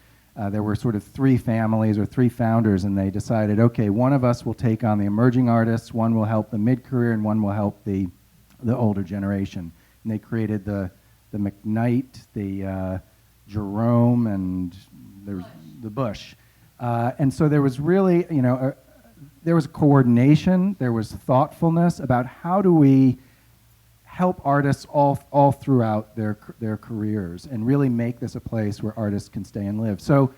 There were sort of three families or three founders, and they decided, okay, one of us will take on the emerging artists, one will help the mid-career, and one will help the older generation. And they created the McKnight, the Jerome, and there's the Bush. And so there was really, there was coordination, there was thoughtfulness about how do we help artists all throughout their careers and really make this a place where artists can stay and live. So,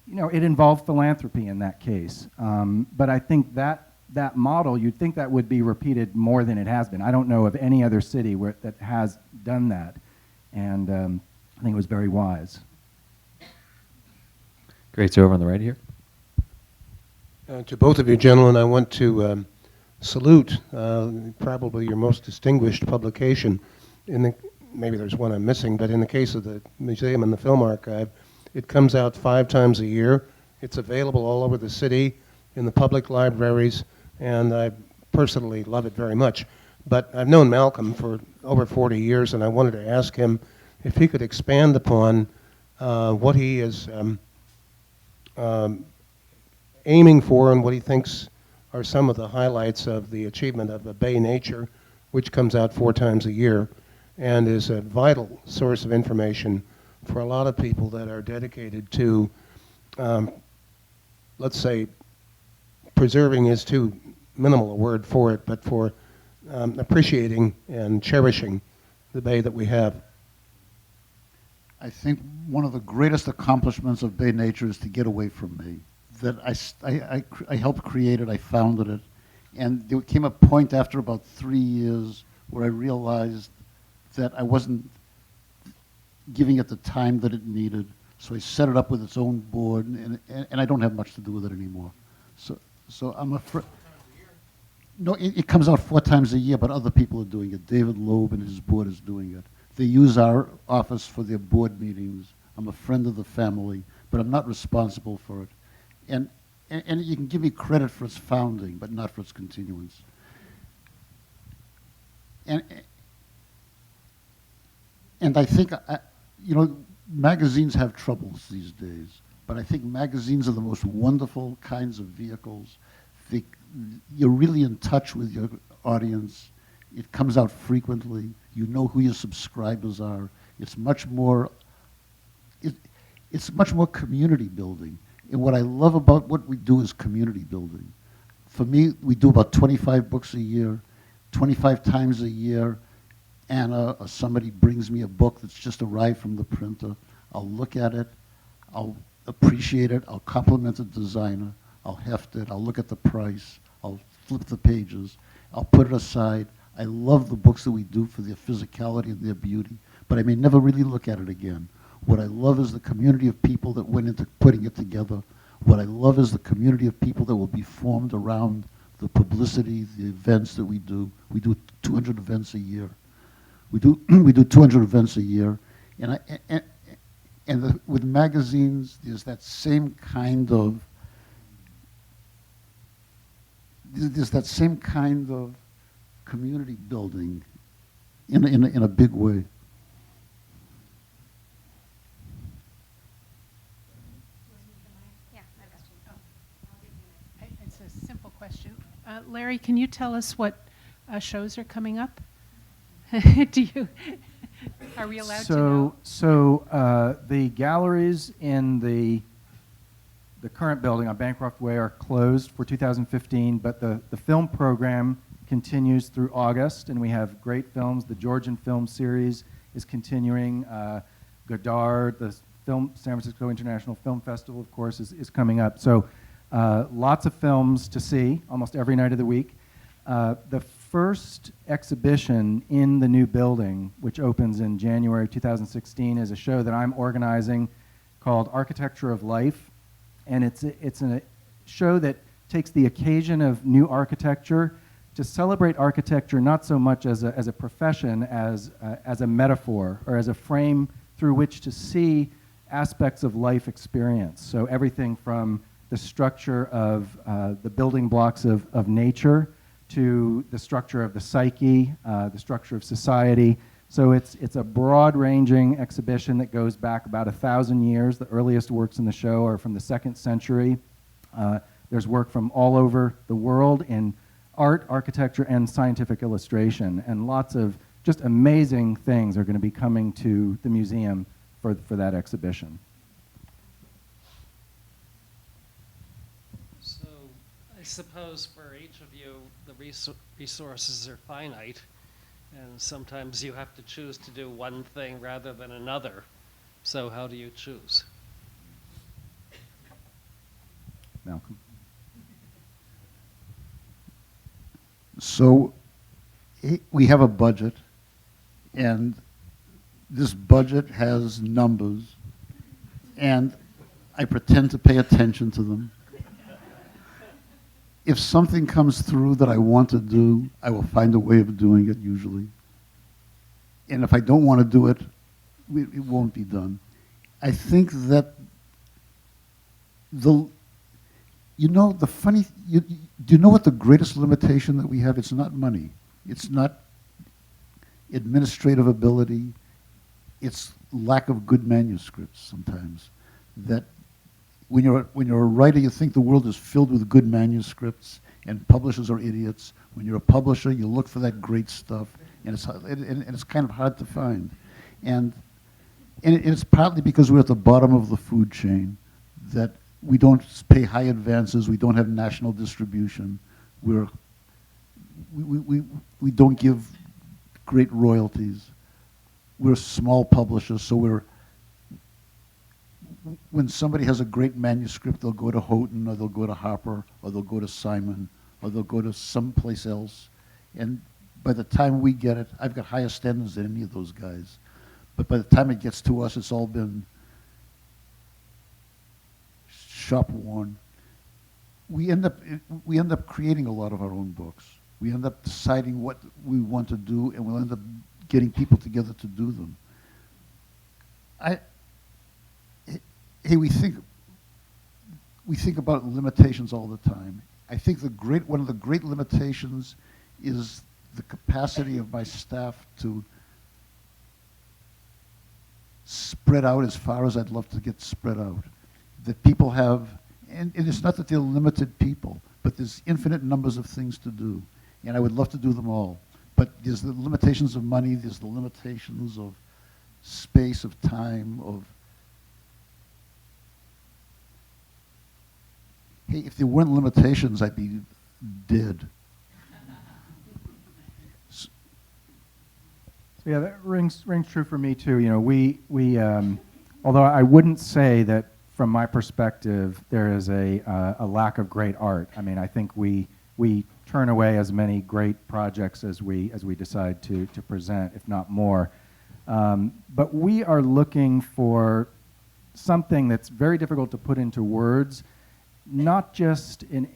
it involved philanthropy in that case. But I think that model, you'd think that would be repeated more than it has been. I don't know of any other city that has done that. And I think it was very wise. Great. So over on the right here. To both of you gentlemen, I want to salute probably your most distinguished publication. Maybe there's one I'm missing, but in the case of the museum and the film archive, it comes out 5 times a year. It's available all over the city in the public libraries, and I personally love it very much. But I've known Malcolm for over 40 years, and I wanted to ask him if he could expand upon what he is aiming for and what he thinks are some of the highlights of the achievement of the Bay Nature, which comes out 4 times a year and is a vital source of information for a lot of people that are dedicated to, let's say, preserving is too minimal a word for it, but for appreciating and cherishing the Bay that we have. I think one of the greatest accomplishments of Bay Nature is to get away from me. That I helped create it, I founded it, and there came a point after about 3 years where I realized that I wasn't giving it the time that it needed, so I set it up with its own board, and I don't have much to do with it anymore. So I'm afraid. No, it comes out 4 times a year, but other people are doing it. David Loeb and his board is doing it. They use our office for their board meetings. I'm a friend of the family, but I'm not responsible for it. And you can give me credit for its founding, but not for its continuance. And I think, magazines have troubles these days, but I think magazines are the most wonderful kinds of vehicles. You're really in touch with your audience. It comes out frequently. You know who your subscribers are. It's much more community building. And what I love about what we do is community building. For me, we do about 25 books a year, 25 times a year, Anna or somebody brings me a book that's just arrived from the printer. I'll look at it, I'll appreciate it, I'll compliment the designer, I'll heft it, I'll look at the price, I'll flip the pages, I'll put it aside. I love the books that we do for their physicality and their beauty, but I may never really look at it again. What I love is the community of people that went into putting it together. What I love is the community of people that will be formed around the publicity, the events that we do. We do 200 events a year. We do 200 events a year, with magazines, there's that same kind of community building in a big way. It's a simple question. Larry, can you tell us what shows are coming up? Are we allowed to know? So the galleries in the current building on Bancroft Way are closed for 2015, but the film program continues through August, and we have great films. The Georgian Film Series is continuing. Godard, the San Francisco International Film Festival, of course, is coming up. So lots of films to see almost every night of the week. The first exhibition in the new building, which opens in January 2016, is a show that I'm organizing called Architecture of Life. And it's a show that takes the occasion of new architecture to celebrate architecture not so much as a profession as a metaphor or as a frame through which to see aspects of life experience. So everything from the structure of the building blocks of nature to the structure of the psyche, the structure of society. So it's a broad-ranging exhibition that goes back about 1,000 years. The earliest works in the show are from the 2nd century. There's work from all over the world in art, architecture, and scientific illustration. And lots of just amazing things are going to be coming to the museum for that exhibition. So I suppose for each of you, the resources are finite, and sometimes you have to choose to do one thing rather than another. So how do you choose? Malcolm? So we have a budget, and this budget has numbers, and I pretend to pay attention to them. If something comes through that I want to do, I will find a way of doing it usually. And if I don't want to do it, it won't be done. I think that do you know what the greatest limitation that we have? It's not money. It's not administrative ability. It's lack of good manuscripts sometimes. That when you're a writer, you think the world is filled with good manuscripts, and publishers are idiots. When you're a publisher, you look for that great stuff, and it's kind of hard to find. And it's partly because we're at the bottom of the food chain, that we don't pay high advances, we don't have national distribution, we don't give great royalties. We're small publishers, so when somebody has a great manuscript, they'll go to Houghton, or they'll go to Harper, or they'll go to Simon, or they'll go to someplace else. And by the time we get it, I've got higher standards than any of those guys. But by the time it gets to us, it's all been shop worn. We end up creating a lot of our own books. We end up deciding what we want to do, and we'll end up getting people together to do them. We think about limitations all the time. I think one of the great limitations is the capacity of my staff to spread out as far as I'd love to get spread out. That people have, and it's not that they're limited people, but there's infinite numbers of things to do, and I would love to do them all. But there's the limitations of money, there's the limitations of space, of time, of... Hey, if there weren't limitations, I'd be dead. Yeah, that rings true for me too. You know, we although I wouldn't say that from my perspective there is a lack of great art. I mean, I think we turn away as many great projects as we decide to present, if not more. But we are looking for something that's very difficult to put into words. Not just in,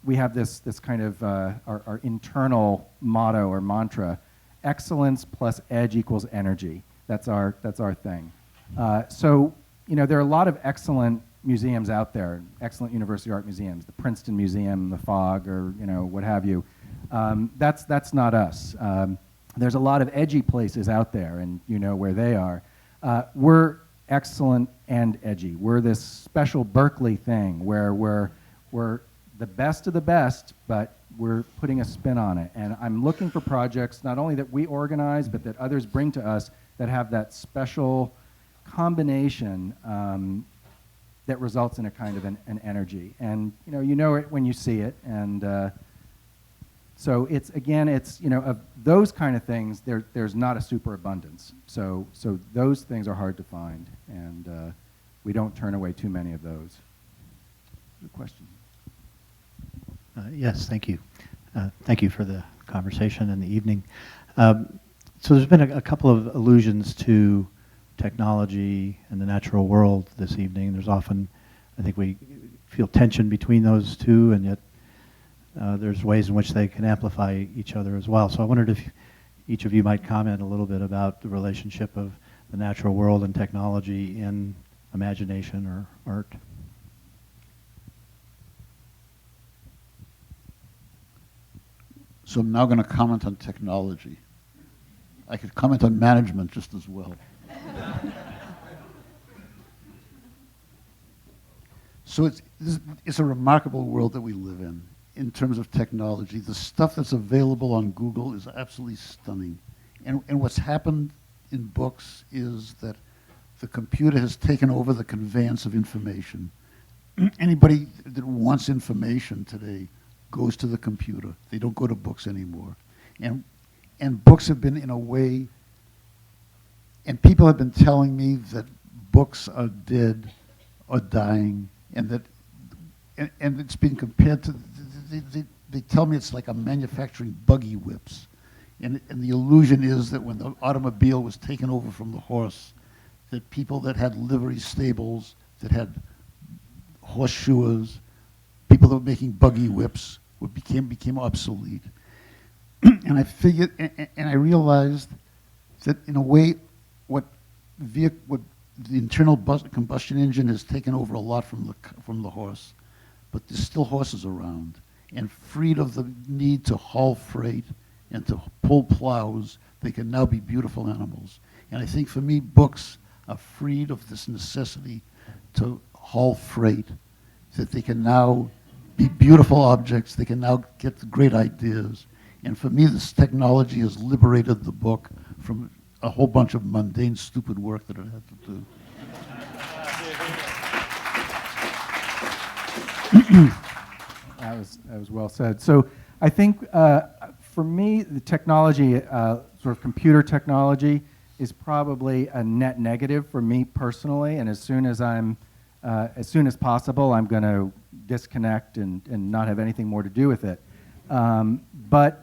we have this kind of our internal motto or mantra: excellence plus edge equals energy. That's our thing. So there are a lot of excellent museums out there, excellent university art museums, the Princeton Museum, the Fogg, or what have you. That's not us. There's a lot of edgy places out there, and you know where they are. We're excellent and edgy. We're this special Berkeley thing where we're the best of the best, but we're putting a spin on it. And I'm looking for projects not only that we organize, but that others bring to us that have that special combination that results in a kind of an energy. And you know it when you see it. And so it's of those kind of things, there's not a superabundance. So those things are hard to find, and we don't turn away too many of those. Good question. Yes, thank you. Thank you for the conversation and the evening. So there's been a couple of allusions to technology and the natural world this evening. There's often, I think we feel tension between those two, and yet there's ways in which they can amplify each other as well. So I wondered if each of you might comment a little bit about the relationship of the natural world and technology in imagination or art. So I'm now going to comment on technology. I could comment on management just as well. So it's a remarkable world that we live in terms of technology. The stuff that's available on Google is absolutely stunning. And what's happened in books is that the computer has taken over the conveyance of information. Anybody that wants information today goes to the computer. They don't go to books anymore. And books have been, in a way, and people have been telling me that books are dead or dying, and that, and it's been compared to, they tell me it's like a manufacturing buggy whips. And the illusion is that when the automobile was taken over from the horse, that people that had livery stables, that had horseshoers, people that were making buggy whips became obsolete. And I figured, and I realized that in a way, what the internal combustion engine has taken over a lot from the horse, but there's still horses around, and freed of the need to haul freight and to pull plows, they can now be beautiful animals. And I think for me, books are freed of this necessity to haul freight, that they can now be beautiful objects, they can now get great ideas. And for me, this technology has liberated the book from a whole bunch of mundane, stupid work that it had to do. That was well said. So I think for me, the technology, sort of computer technology, is probably a net negative for me personally. And as soon as possible, I'm going to disconnect and not have anything more to do with it. But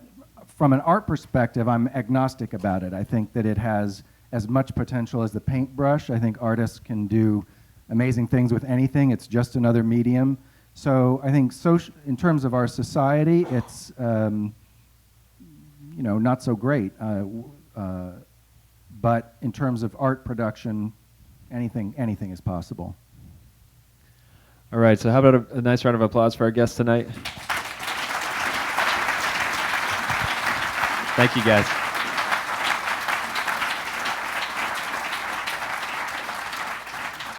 from an art perspective, I'm agnostic about it. I think that it has as much potential as the paintbrush. I think artists can do amazing things with anything. It's just another medium. So I think in terms of our society, it's not so great. But in terms of art production, anything is possible. All right, so how about a nice round of applause for our guests tonight? Thank you, guys.